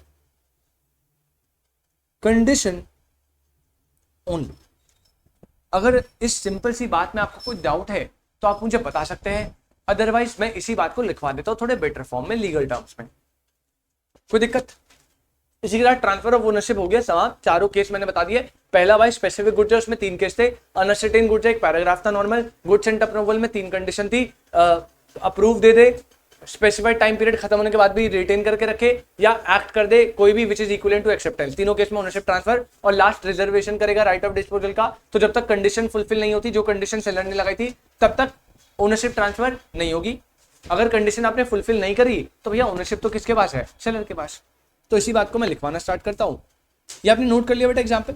condition only. अगर इस सिंपल सी बात में आपको कोई डाउट है तो आप मुझे बता सकते हैं, अदरवाइज मैं इसी बात को लिखवा देता हूं थोड़े बेटर फॉर्म में, लीगल टर्म्स में। कोई दिक्कत? इसी के साथ ट्रांसफर ऑफ ओनरशिप हो गया समाप्त। चारों केस मैंने बता दिए। पहला भाई स्पेसिफिक गुड्स है, उसमें 3 केस थे। अनसर्टेन गुड्स एक पैराग्राफ था नॉर्मल। गुड्स एंड अप्रूवल में 3 कंडीशन थी, अप्रूव दे दे, स्पेसिफाइड टाइम पीरियड खत्म होने के बाद भी रिटेन करके रखे, या एक्ट कर दे कोई भी which is equivalent to acceptance. तीनों केस में ओनरशिप ट्रांसफर। और लास्ट रिजर्वेशन करेगा राइट ऑफ डिस्पोजल का। तो जब तक कंडीशन फुलफिल नहीं होती, जो कंडीशन सेलर ने लगाई थी, तब तक ओनरशिप ट्रांसफर नहीं होगी। अगर कंडीशन आपने फुलफिल नहीं करी तो भैया ओनरशिप तो किसके पास है, सेलर के पास। तो इसी बात को मैं लिखवाना स्टार्ट करता हूं। ये आपने नोट कर लिया बेटा एग्जाम्पल?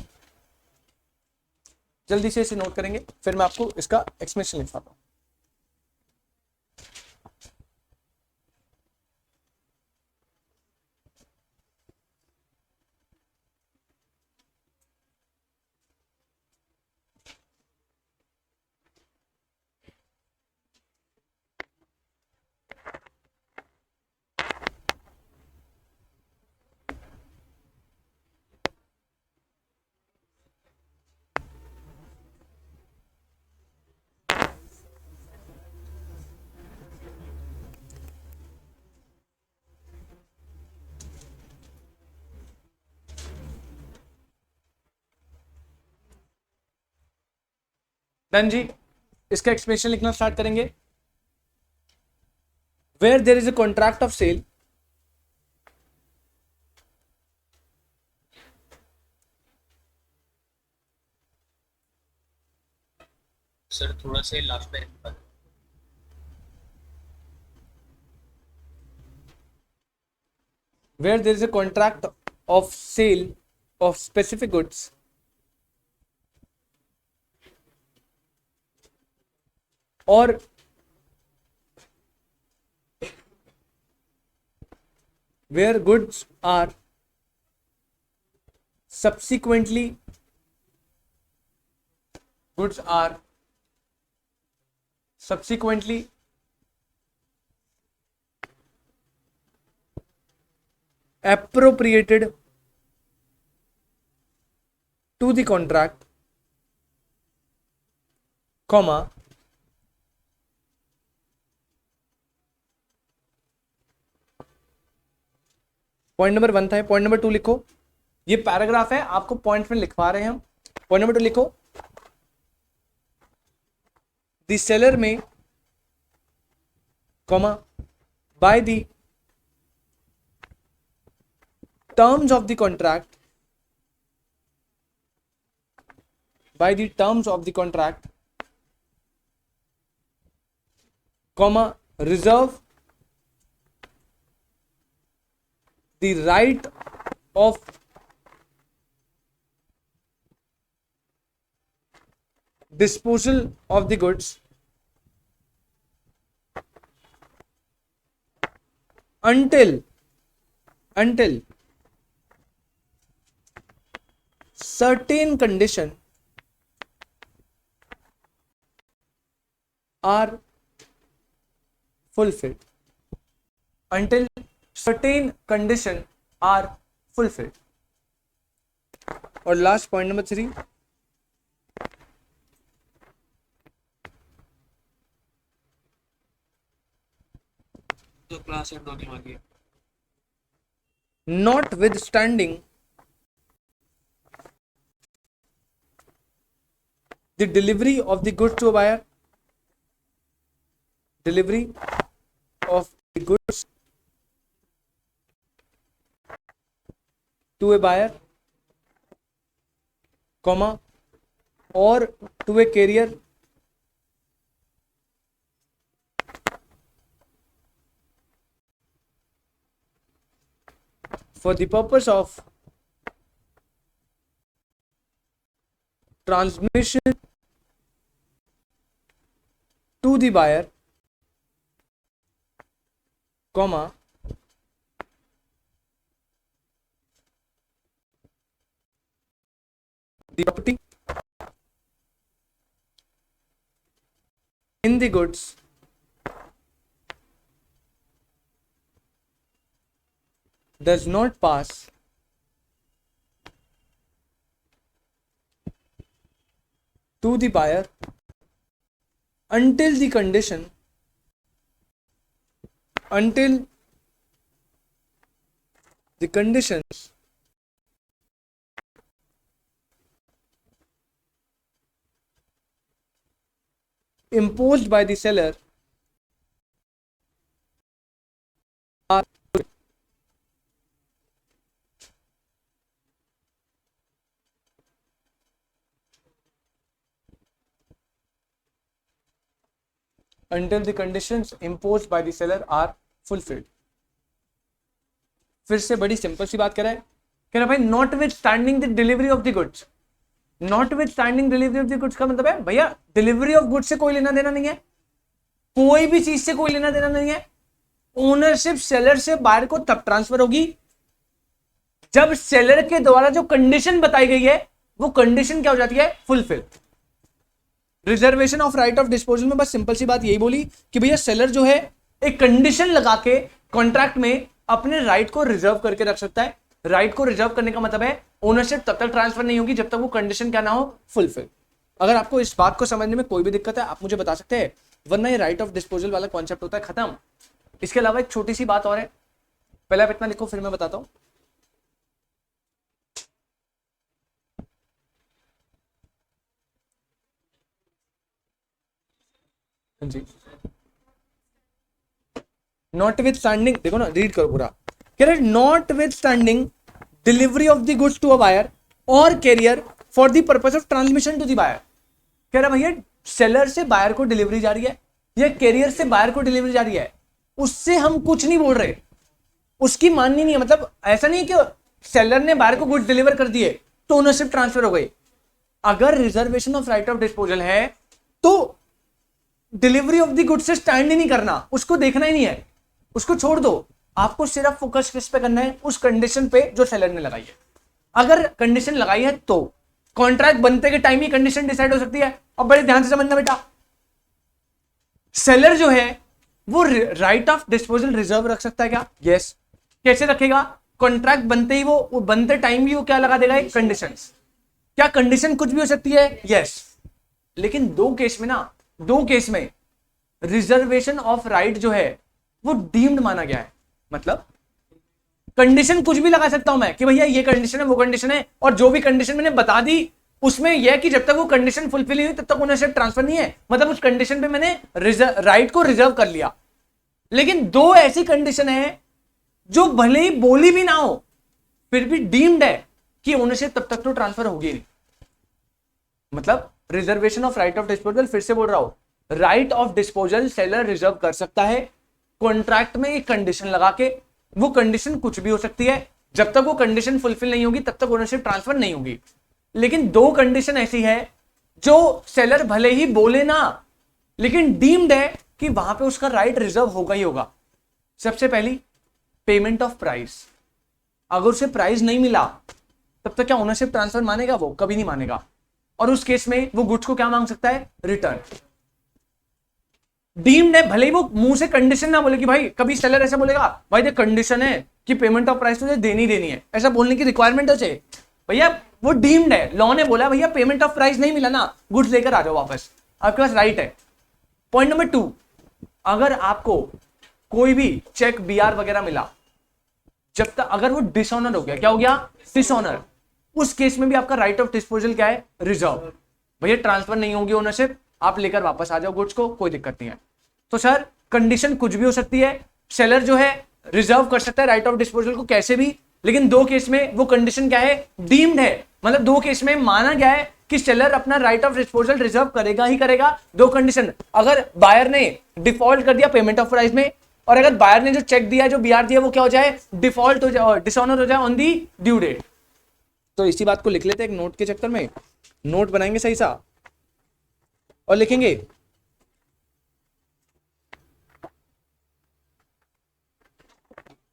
जल्दी से इसे नोट करेंगे, फिर मैं आपको इसका एक्सप्लेनेशन लिखवाता हूं। डन जी, इसका एक्सप्लेनेशन लिखना स्टार्ट करेंगे। Where there is a contract of sale, sir थोड़ा सा लास्ट में where there is a contract of sale of specific goods or where goods are subsequently appropriated to the contract, comma, point number 1 था, point number 2 लिखो। ये paragraph है, आपको point में लिखवा रहे हैं हम। पॉइंट नंबर 2 लिखो, द सेलर में, comma, by the terms of the contract, by the terms of the contract, comma, reserve the right of disposal of the goods until certain condition are fulfilled, until certain condition are fulfilled। और last point number 3, तो class and होने वाली है। notwithstanding the delivery of the goods to a buyer, delivery of the goods to a buyer, comma, or to a carrier for the purpose of transmission to the buyer, comma, the property in the goods does not pass to the buyer until the conditions imposed by the seller are until the conditions imposed by the seller are fulfilled। फिर से बड़ी simple सी बात कह रहा है, कह रहा है भाई not with standing the delivery of the goods. Not with standing delivery of the goods का मतलब है भैया डिलीवरी ऑफ गुड्स से कोई लेना देना नहीं है, कोई भी चीज से कोई लेना देना नहीं है। ओनरशिप सेलर से बायर को तब ट्रांसफर होगी जब सेलर के द्वारा जो कंडीशन बताई गई है वो कंडीशन क्या हो जाती है, fulfil. Reservation of right of disposal में बस सिंपल सी बात यही बोली कि भैया सेलर जो है एक कंडीशन लगा के कॉन्ट्रैक्ट में अपने राइट को रिजर्व करके रख सकता है। राइट को रिजर्व करने का मतलब है ओनरशिप तब तक ट्रांसफर नहीं होगी जब तक वो कंडीशन क्या ना हो, फुलफिल। अगर आपको इस बात को समझने में कोई भी दिक्कत है आप मुझे बता सकते हैं, वरना ये राइट ऑफ डिस्पोजल वाला कॉन्सेप्ट होता है खत्म। इसके अलावा एक छोटी सी बात और है, पहले आप इतना लिखो फिर मैं बताता हूं। हाँ जी, नॉट विथ स्टैंडिंग, देखो ना, रीड करो पूरा, कह रहे notwithstanding delivery of the goods to a buyer और carrier for the purpose of transmission to the buyer. कह रहा भैया सेलर से बायर को डिलीवरी जा रही है या कैरियर से बायर को डिलीवरी जा रही है, उससे हम कुछ नहीं बोल रहे, उसकी माननी नहीं है। मतलब ऐसा नहीं है कि सेलर ने बायर को गुड्स डिलीवर कर दिए तो ओनरशिप ट्रांसफर हो गई। अगर reservation of right of disposal है तो डिलीवरी ऑफ द गुड्स से स्टैंड ही नहीं करना, उसको देखना ही नहीं है, उसको छोड़ दो। आपको सिर्फ फोकस किस पे करना है, उस कंडीशन पे जो सेलर ने लगाई है। अगर कंडीशन लगाई है तो कॉन्ट्रैक्ट बनते के टाइम ही कंडीशन डिसाइड हो सकती है। अब बड़े ध्यान से समझना बेटा, सेलर जो है वो राइट ऑफ डिस्पोजल रिजर्व रख सकता है क्या? यस। कैसे रखेगा? कॉन्ट्रैक्ट बनते ही वो बनते टाइम भी वो क्या लगा देगा, एक कंडीशंस। क्या कंडीशन कुछ भी हो सकती है? यस। लेकिन दो केस में रिजर्वेशन ऑफ राइट जो है वो डीम्ड माना गया है। मतलब कंडीशन कुछ भी लगा सकता हूं मैं कि भैया ये कंडीशन है, वो कंडीशन है, और जो भी कंडीशन मैंने बता दी उसमें यह कि जब तक वो कंडीशन फुलफिल नहीं हुई तब तक ओनरशिप ट्रांसफर नहीं है। मतलब उस कंडीशन पे मैंने राइट को रिजर्व कर लिया। लेकिन दो ऐसी कंडीशन है जो भले ही बोली भी ना हो फिर भी डीम्ड है कि ओनरशिप तब तक तो ट्रांसफर होगी नहीं। मतलब reservation of right of disposal, फिर से बोल रहा हूं, right of disposal seller reserve कर सकता है कॉन्ट्रैक्ट में एक कंडीशन लगा के। वो कंडीशन कुछ भी हो सकती है, जब तक वो कंडीशन फुलफिल नहीं होगी तब तक ओनरशिप ट्रांसफर नहीं होगी। लेकिन दो कंडीशन ऐसी है जो सेलर भले ही बोले ना लेकिन डीम्ड है कि वहां पे उसका राइट रिजर्व होगा ही होगा। सबसे पहली, पेमेंट ऑफ प्राइस। अगर उसे प्राइस नहीं मिला तब तक क्या ओनरशिप ट्रांसफर मानेगा? वो कभी नहीं मानेगा। और उस केस में वो गुड्स को क्या मांग सकता है? रिटर्न। डीम्ड है, भले ही वो मुंह से कंडीशन ना बोले कि भाई, कभी सेलर ऐसा बोलेगा भाई ये कंडीशन है कि पेमेंट ऑफ प्राइस तुझे देनी है, ऐसा बोलने की रिक्वायरमेंट हो चाहिए भैया, वो डीम्ड है, लॉ ने बोला भैया पेमेंट ऑफ प्राइस नहीं मिला ना, गुड्स लेकर आ जाओ वापस, आपके पास राइट है। पॉइंट नंबर 2, अगर आपको कोई भी चेक बीआर वगैरह मिला, जब तक अगर वो डिसऑनर हो गया, क्या हो गया? डिसऑनर, उस केस में भी आपका राइट ऑफ डिस्पोजल क्या है? रिजर्व। भैया ट्रांसफर नहीं होगी ओनरशिप, आप लेकर वापस आ जाओ गुड्स को, कोई दिक्कत नहीं है। तो सर कंडीशन कुछ भी हो सकती है, सेलर जो है रिजर्व कर सकता है राइट ऑफ डिस्पोजल को कैसे भी, लेकिन दो केस में वो कंडीशन क्या है? डीम्ड है। मतलब दो केस में माना गया है कि सेलर अपना राइट ऑफ डिस्पोजल रिजर्व करेगा ही करेगा। दो कंडीशन, अगर बायर ने डिफॉल्ट कर दिया पेमेंट ऑफ प्राइस में, और अगर बायर ने जो चेक दिया, जो बीआर दिया, वो क्या हो जाए? डिफॉल्ट हो जाए, डिसऑनर हो जाए ऑन दी ड्यू डेट। तो इसी बात को लिख लेते हैं एक नोट के चक्कर में, नोट बनाएंगे सही सा और लिखेंगे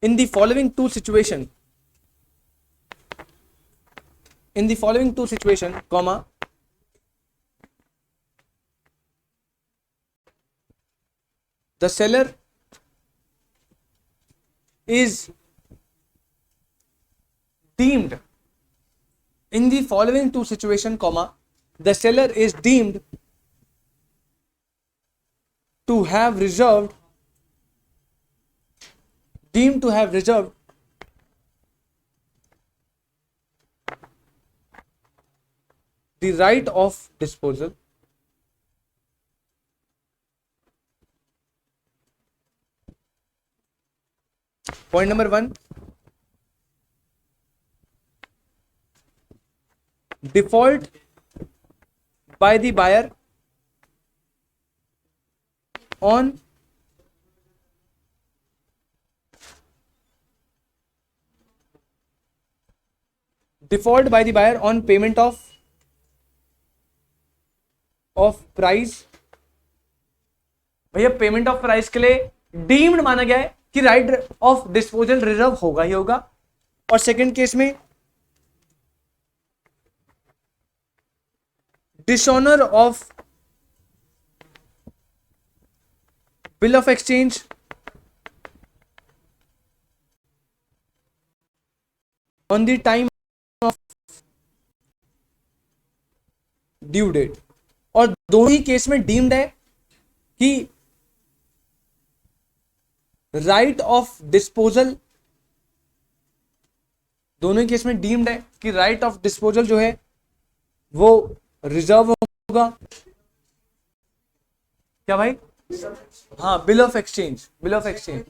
in the following two situation, comma, the seller is deemed, in the following two situation, comma, the seller is deemed to have reserved the right of disposal point number 1, default by the buyer on payment of price. भैया payment of price के लिए deemed माना गया है कि right of disposal reserve होगा ही होगा। और सेकंड केस में dishonour of bill of exchange on the time of due date. और दोनों ही केस में डीम्ड है कि राइट ऑफ डिस्पोजल, दोनों ही केस में डीम्ड है कि राइट ऑफ डिस्पोजल जो है वो रिजर्व होगा। क्या भाई? हाँ, bill of exchange, bill of exchange.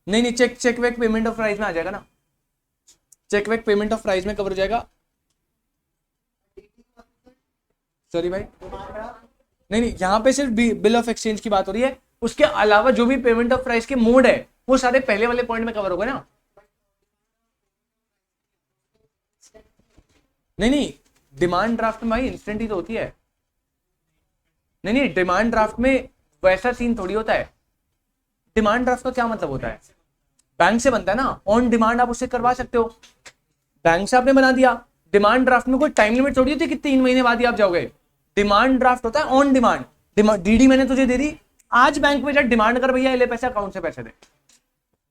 नहीं, cheque wake payment of price में आ जाएगा ना, cheque wake payment of price में कवर हो जाएगा। सॉरी भाई, नहीं, यहाँ पे सिर्फ बिल ऑफ एक्सचेंज की बात हो रही है, उसके अलावा जो भी पेमेंट ऑफ प्राइस के मोड है वो सारे पहले वाले पॉइंट में कवर होगा ना। नहीं, डिमांड ड्राफ्ट में भाई इंस्टेंट ही तो होती है। नहीं, डिमांड ड्राफ्ट में वैसा सीन थोड़ी होता है। डिमांड ड्राफ्ट का क्या मतलब होता है, बैंक से बनता है ना, ऑन डिमांड आप उससे करवा सकते हो, बैंक से आपने बना दिया। डिमांड ड्राफ्ट में कोई टाइम लिमिट थोड़ी होती कि 3 महीने बाद ही आप जाओगे। डिमांड ड्राफ्ट होता है ऑन डिमांड। डीडी मैंने तुझे दे दी, आज बैंक में जा डिमांड कर भैया ले पैसा, अकाउंट से पैसे दे।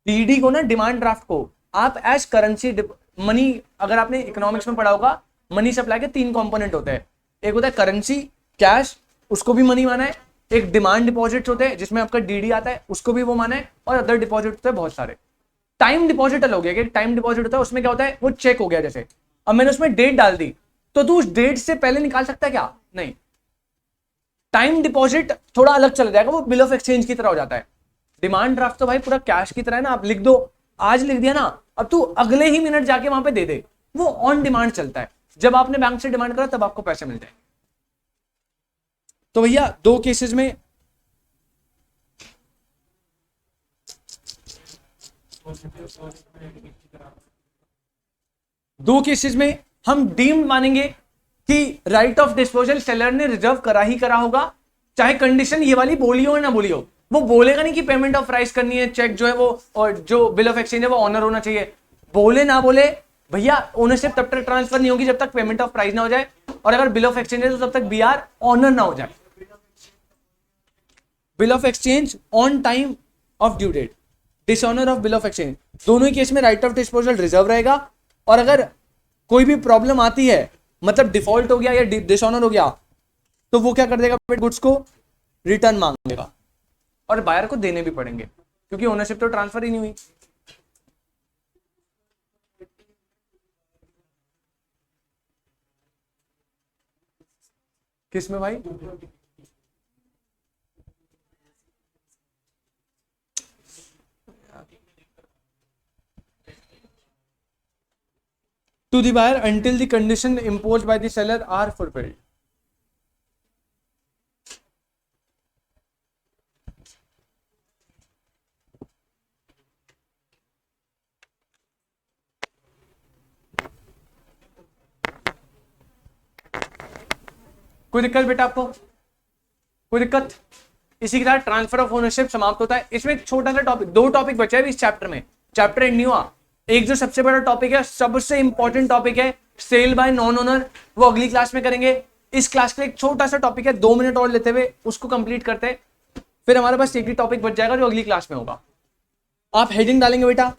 डीडी को ना, डिमांड ड्राफ्ट को आप एज करेंसी मनी, अगर आपने इकोनॉमिक्स में पढ़ा होगा, मनी सप्लाई के 3 कंपोनेंट होते हैं। एक होता है करेंसी, कैश, उसको भी मनी माना है। एक डिमांड डिपॉजिट होते हैं जिसमें आपका डीडी आता है, उसको भी वो माना है। और अदर डिपॉजिट होते हैं बहुत सारे। टाइम डिपॉजिट अलग हो गया, कि टाइम डिपॉजिट होता है उसमें क्या होता है, वो चेक हो गया। जैसे अब मैंने उसमें डेट डाल दी तो तू उस डेट से पहले निकाल सकता है क्या? नहीं। टाइम डिपॉजिट थोड़ा अलग चला जाएगा, वो बिल ऑफ एक्सचेंज की तरह हो जाता है। डिमांड ड्राफ्ट तो भाई पूरा कैश की तरह है ना, आप लिख दो, आज लिख दिया ना, अब तू अगले ही मिनट जाके वहां पे दे दे, वो ऑन डिमांड चलता है। जब आपने बैंक से डिमांड करा तब आपको पैसे मिल जाए। तो भैया दो केसेस में हम डीम्ड मानेंगे कि राइट ऑफ डिस्पोजल सेलर ने रिजर्व करा ही करा होगा, चाहे कंडीशन ये वाली बोली हो या ना बोली हो। वो बोलेगा नहीं कि पेमेंट ऑफ प्राइस करनी है, चेक जो है वो और जो बिल ऑफ एक्सचेंज है वो ऑनर होना चाहिए। बोले ना बोले भैया, ओनरशिप तब तक ट्रांसफर नहीं होगी जब तक पेमेंट ऑफ प्राइस ना हो जाए, और अगर बिल ऑफ एक्सचेंज है तो तब तक बीआर ऑनर ना हो जाए। Bill of exchange on time of due date, dishonour of bill of exchange, दोनों ही केस में राइट ऑफ डिस्पोजल रिजर्व रहेगा। और अगर कोई भी प्रॉब्लम आती है, मतलब डिफॉल्ट हो गया या डिसऑनर हो गया, तो वो क्या कर देगा, गुड्स को रिटर्न मांग लेगा और बायर को देने भी पड़ेंगे, क्योंकि ओनरशिप तो ट्रांसफर ही नहीं हुई। किसमें भाई? To the buyer until the condition imposed by the seller are fulfilled. कोई दिक्कत बेटा आपको? कोई दिक्कत? इसी के साथ ट्रांसफर ऑफ ओनरशिप समाप्त होता है। इसमें एक छोटा सा टॉपिक, 2 टॉपिक बचे हैं इस चैप्टर में, चैप्टर एंड नहीं हुआ। एक जो सबसे बड़ा टॉपिक है, सबसे इंपॉर्टेंट टॉपिक है, सेल बाय नॉन ओनर, वो अगली क्लास में करेंगे। इस क्लास का एक छोटा सा टॉपिक है, 2 मिनट और लेते हुए उसको कंप्लीट करते हैं, फिर हमारे पास एक ही टॉपिक बच जाएगा जो अगली क्लास में होगा। आप हेडिंग डालेंगे बेटा,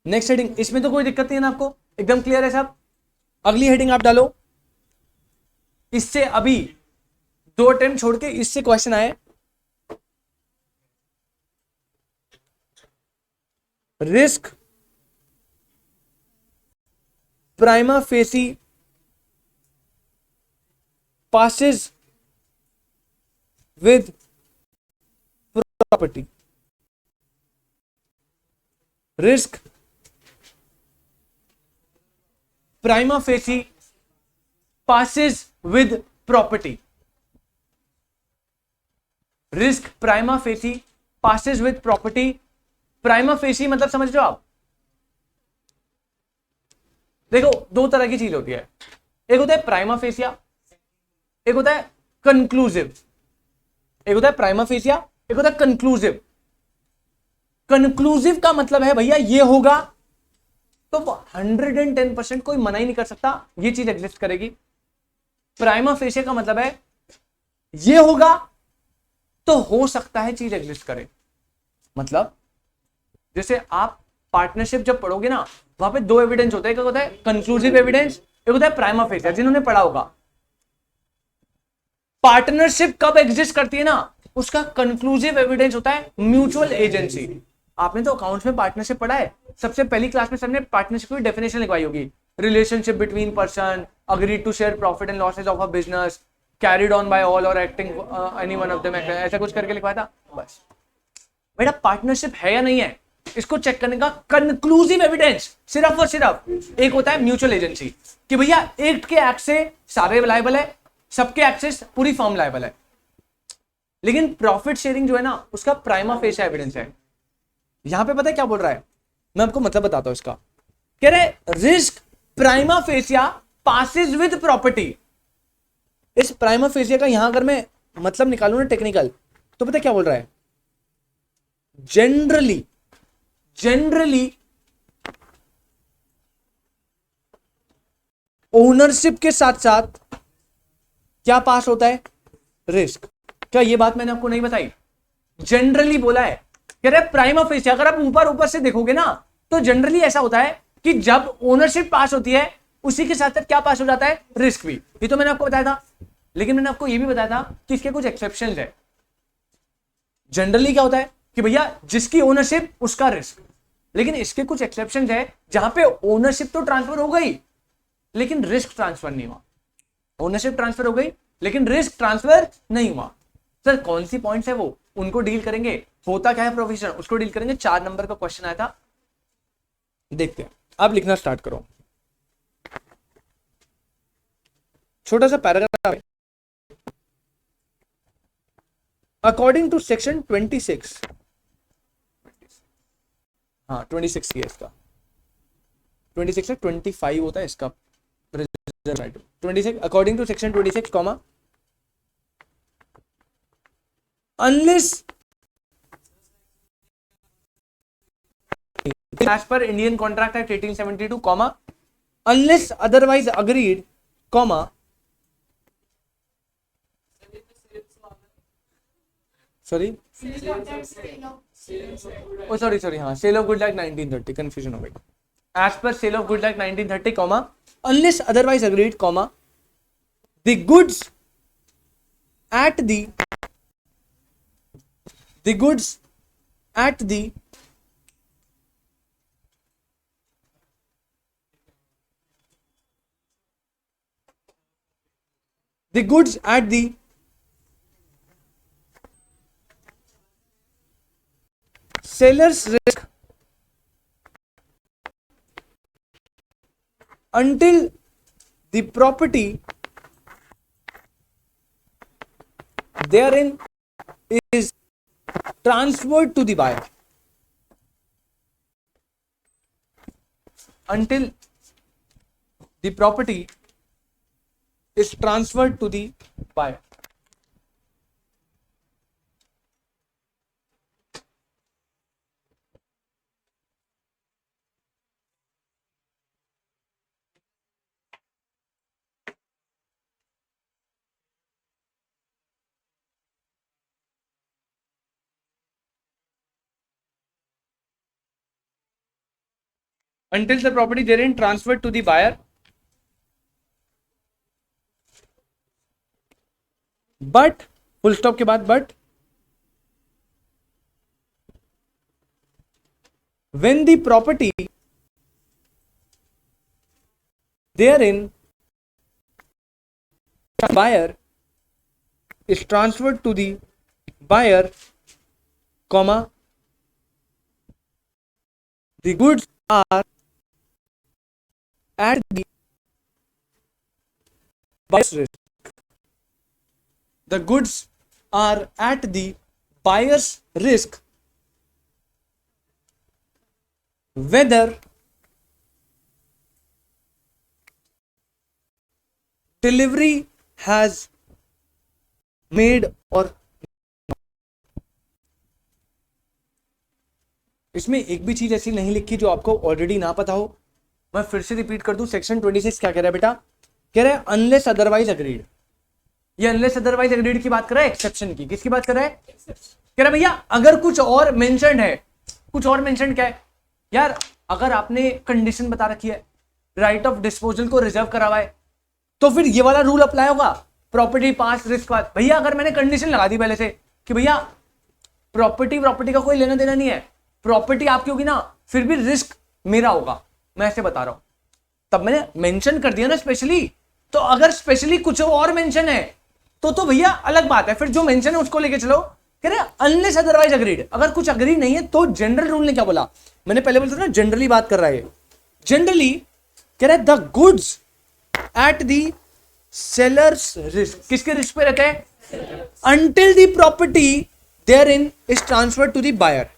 नेक्स्ट हेडिंग, इसमें तो कोई दिक्कत नहीं है ना आपको, एकदम क्लियर है साहब। अगली हेडिंग आप डालो, इससे अभी 2 अटेम्प्ट छोड़ के इससे क्वेश्चन आए। Risk prima facie passes with property. Risk prima facie passes with property. Risk prima facie passes with property. Prima facie मतलब समझ रहे हो आप? देखो 2 तरह की चीज होती है, एक होता है प्राइमा फेसिया, एक होता है कंक्लूसिव। एक होता है प्राइमा फेसिया, एक होता है कंक्लूसिव। कंक्लूसिव का मतलब है भैया ये होगा तो 110% कोई मना ही नहीं कर सकता ये चीज एग्जिस्ट करेगी। प्राइमा फेसिया का मतलब है ये होगा तो हो सकता है चीज एग्जिस्ट करे। मतलब जैसे आप पार्टनरशिप जब पढ़ोगे ना, वहां पे 2 एविडेंस होते हैं, एक होता है कंक्लूसिव एविडेंस, एक होता है प्राइमा फेसिया। जिन्होंने पढ़ा होगा पार्टनरशिप कब एग्जिस्ट करती है ना, उसका कंक्लूसिव एविडेंस होता है म्यूचुअल एजेंसी। आपने तो अकाउंट्स में पार्टनरशिप पढ़ा है, सबसे पहली क्लास में सबने पार्टनरशिप की डेफिनेशन लिखवाई होगी, relationship between person agreed to share profit and losses of a business, carried on by all और acting any one of them, ऐसा कुछ करके लिखवाया था बस। बेटा पार्टनरशिप है या नहीं है, इसको चेक करने का कंक्लूसिव एविडेंस सिर्फ और सिर्फ एक होता है म्यूचुअल एजेंसी, कि भैया एक के एक्ट से सारे लायबल है, सबके एक्ट से पूरी फर्म लायबल है। लेकिन प्रॉफिट शेयरिंग जो है ना, उसका प्राइमा फेस एविडेंस है। यहां पे पता है क्या बोल रहा है, मैं आपको मतलब बताता हूं इसका। कह रहे risk prima fascia passes with property. इस प्राइमा फेसिया का यहां अगर मैं मतलब निकालू ना टेक्निकल, तो पता है क्या बोल रहा है, जनरली ओनरशिप के साथ साथ क्या पास होता है, रिस्क। क्या ये बात मैंने आपको नहीं बताई? जनरली बोला है, कह रहे प्राइमा फेसिया। अगर आप ऊपर से देखोगे ना, तो जनरली ऐसा होता है कि जब ओनरशिप पास होती है, उसी के साथ साथ क्या पास हो जाता है, रिस्क भी। ये तो मैंने आपको बताया था। लेकिन मैंने आपको ये भी बताया था कि इसके कुछ एक्सेप्शंस है। जनरली क्या होता है कि भैया जिसकी ओनरशिप उसका रिस्क, लेकिन इसके कुछ एक्सेप्शंस है जहां पे ओनरशिप तो ट्रांसफर हो गई लेकिन रिस्क ट्रांसफर नहीं हुआ। ओनरशिप ट्रांसफर हो गई लेकिन रिस्क ट्रांसफर नहीं हुआ। सर कौन सी पॉइंट्स है वो, उनको डील करेंगे। होता क्या है प्रोविजन, उसको डील करेंगे। 4 नंबर का क्वेश्चन आया था, देखते हैं। अब लिखना स्टार्ट करो। छोटा सा पैराग्राफ है। अकॉर्डिंग टू सेक्शन 26, हाँ 26 ही है इसका, 26 है, 25 होता है इसका। 26 according to section 26 comma unless as per Indian Contract Act 1872 comma unless otherwise agreed comma sorry oh sorry हाँ sale of goods act 1930 confusion हो गई। as per sale of goods act 1930 comma unless otherwise agreed comma the goods at the goods at the goods at the seller's risk until the property therein is transferred to the buyer. Until the property is transferred to the buyer. Until the property therein transferred to the buyer, but full stop के बाद but when the property therein buyer is transferred to the buyer, comma the goods are at the buyer's risk. The goods are at the buyer's risk whether delivery has made or इसमें एक भी चीज ऐसी नहीं लिखी जो आपको already ना पता हो। मैं फिर से रिपीट कर दूं, सेक्शन 26 क्या कह रहा है बेटा, कह रहा है अनलेस अदरवाइज अग्रीड। ये अनलेस अदरवाइज अग्रीड की बात कर रहा है, एक्सेप्शन की। किसकी बात कर रहा है? कह रहा है भैया अगर कुछ और मेंशन है। कुछ और मेंशन क्या है यार, अगर आपने कंडीशन बता रखी है राइट ऑफ डिस्पोजल को रिजर्व करा हुआ है, तो फिर ये वाला रूल अप्लाई होगा, प्रॉपर्टी पास रिस्क पास। भैया अगर मैंने कंडीशन लगा दी पहले से कि भैया प्रॉपर्टी का कोई लेना देना नहीं है, प्रॉपर्टी आपकी होगी ना, फिर भी रिस्क मेरा होगा, मैं ऐसे बता रहा हूं, तब मैंने मेंशन कर दिया ना स्पेशली। तो अगर स्पेशली कुछ और मेंशन है तो भैया अलग बात है, फिर जो मेंशन है उसको लेके चलो। कह रहे अनलेस अदरवाइज अग्रीड, अगर कुछ अग्री नहीं है तो जनरल रूल ने क्या बोला, मैंने पहले बोला था ना जनरली बात कर रहा है। जनरली कह रहा है the goods at the seller's risk, किसके रिस्क पे रहते हैं, until the property therein is transfer to the buyer,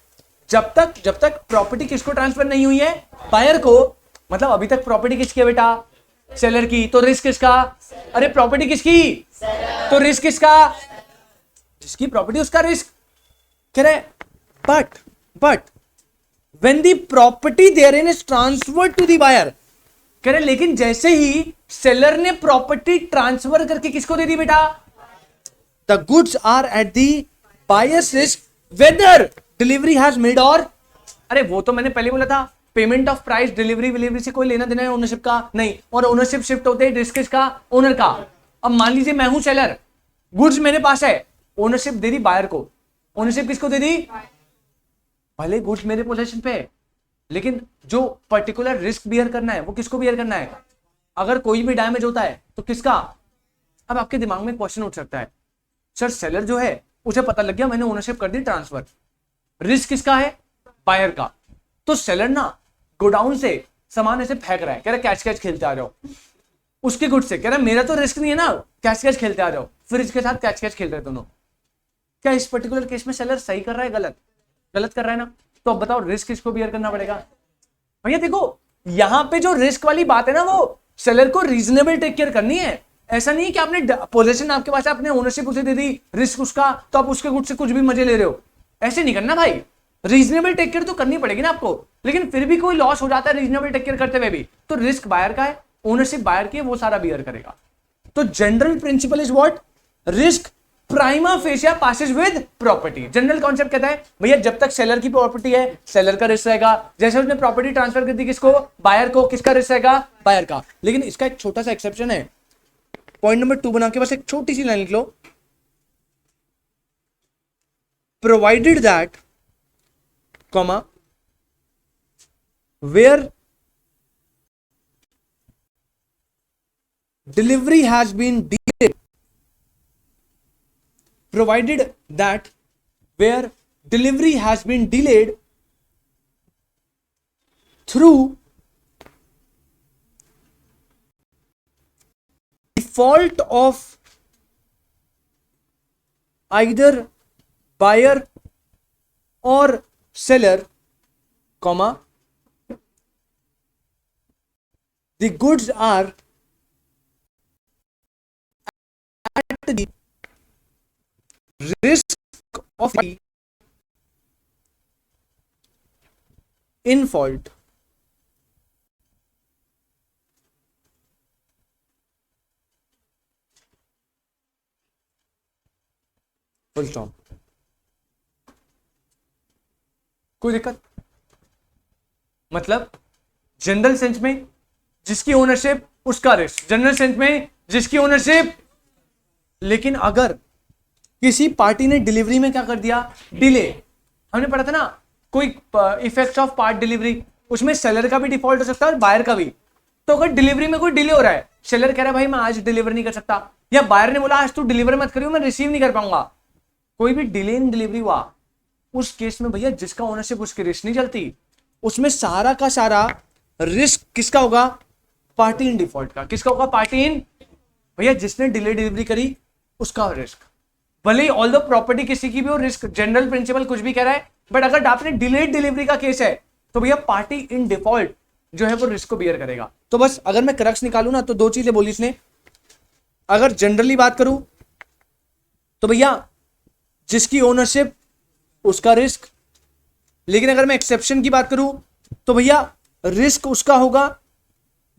जब तक प्रॉपर्टी किसको ट्रांसफर नहीं हुई है, बायर को। मतलब अभी तक प्रॉपर्टी किसकी है बेटा, सेलर की, तो रिस्क किसका, अरे प्रॉपर्टी किसकी, तो रिस्क किसका, जिसकी प्रॉपर्टी उसका रिस्क। कह रहे but when the property therein is transferred to the buyer, कह रहे लेकिन जैसे ही सेलर ने प्रॉपर्टी ट्रांसफर करके किसको दे दी बेटा, the goods are at the buyer's risk whether delivery has made और, अरे वो तो मैंने पहले बोला था, पेमेंट ऑफ प्राइस डिलीवरी से कोई लेना देना है ओनरशिप का नहीं, और ओनरशिप शिफ्ट होते ही रिस्क किसका, ओनर का। अब मान लीजिए मैं हूं सेलर, गुड्स मेरे पास है, ओनरशिप दे दी बायर को, ओनरशिप किसको दे दी, भले गुड्स मेरे पोजीशन पे है, लेकिन जो पर्टिकुलर रिस्क बियर करना है वो किसको बियर करना है, अगर कोई भी डैमेज होता है तो किसका। अब आपके दिमाग में क्वेश्चन उठ सकता है, सर सेलर जो है उसे पता लग गया मैंने ओनरशिप कर दी ट्रांसफर, रिस्क किसका है, बायर का, तो सेलर ना गोडाउन से सामान ऐसे फेंक रहा है, कह रहा कैच कैच खेलते आ जाओ, उसके गुड से कह रहा मेरा तो रिस्क नहीं है ना, कैच कैच खेलते आ जाओ, फिर इसके साथ कैच कैच खेल रहे दोनों। क्या इस पर्टिकुलर केस में सेलर सही कर रहा है, गलत कर रहा है ना, तो अब बताओ रिस्क किसको बियर करना पड़ेगा। भैया देखो यहां पे जो रिस्क वाली बात है ना, वो सेलर को रीजनेबल टेक केयर करनी है, ऐसा नहीं कि आपने पोजीशन आपके पास है, आपने ओनरशिप उसे दे दी, रिस्क उसका, तो आप उसके गुड से कुछ भी मजे ले रहे हो, ऐसे नहीं करना भाई, रीजनेबल टेक केयर तो करनी पड़ेगी ना आपको। लेकिन फिर भी कोई लॉस हो जाता है रीजनेबल टेक केयर करते हुए भी, तो रिस्क बायर का है, ओनरशिप बायर की है, वो सारा बियर करेगा। तो general principle is what, risk prima fascia passes with property. General concept कहता है भैया जब तक सेलर की प्रॉपर्टी है सेलर का रिस्क रहेगा, जैसे उसने प्रॉपर्टी ट्रांसफर कर दी किसको, बायर को, किसका रिस्क रहेगा, बायर का। लेकिन इसका एक छोटा सा एक्सेप्शन है, पॉइंट नंबर 2 बना के बस एक छोटी सी लाइन लिख लो, provided that comma where delivery has been delayed, provided that where delivery has been delayed through default of either buyer or seller, comma the goods are at the risk of the in fault. Full stop. कोई दिक्कत, मतलब general sense में जिसकी ownership उसका risk, general sense में जिसकी ownership. लेकिन अगर किसी पार्टी ने डिलीवरी में क्या कर दिया, डिले, हमने पढ़ा था ना कोई इफेक्ट ऑफ पार्ट डिलीवरी, उसमें सेलर का भी डिफॉल्ट हो सकता है और बायर का भी। तो अगर डिलीवरी में कोई डिले हो रहा है, सेलर कह रहा है भाई मैं आज डिलीवर नहीं कर सकता, या बायर ने बोला आज तू डिलीवर मत करियो मैं रिसीव नहीं कर पाऊंगा, कोई भी डिले इन डिलीवरी हुआ, उस केस में भैया जिसका ओनरशिप उसकी रिस्क नहीं चलती, उसमें सारा का सारा रिस्क किसका होगा, पार्टी इन डिफॉल्ट का। किसका होगा, पार्टी इन, भैया जिसने डिले डिलीवरी करी उसका रिस्क, भले ही ऑल द प्रॉपर्टी किसी की भी हो, रिस्क जनरल प्रिंसिपल कुछ भी कह रहा है, बट अगर आपने डिलेड डिलीवरी का केस है तो भैया पार्टी इन डिफॉल्ट जो है वो रिस्क को बियर करेगा। तो बस अगर मैं क्रक्स निकालू ना तो 2 चीजें बोली इसने, अगर जनरली बात करूं तो भैया जिसकी ओनरशिप उसका रिस्क, लेकिन अगर मैं एक्सेप्शन की बात करूं तो भैया रिस्क उसका होगा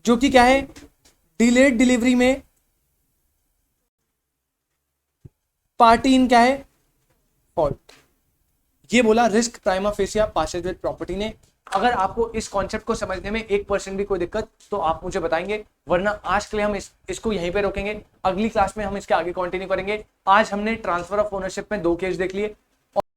जो कि क्या है, डिलेड डिलीवरी में पार्टी इन क्या है, फॉल्ट। ये बोला risk prima facie passes with property ने। अगर आपको इस कॉन्सेप्ट को समझने में 1% भी कोई दिक्कत तो आप मुझे बताएंगे, वरना आज के लिए हम इसको यहीं पे रोकेंगे, अगली क्लास में हम इसके आगे कंटिन्यू करेंगे। आज हमने ट्रांसफर ऑफ ओनरशिप में 2 केस देख लिए,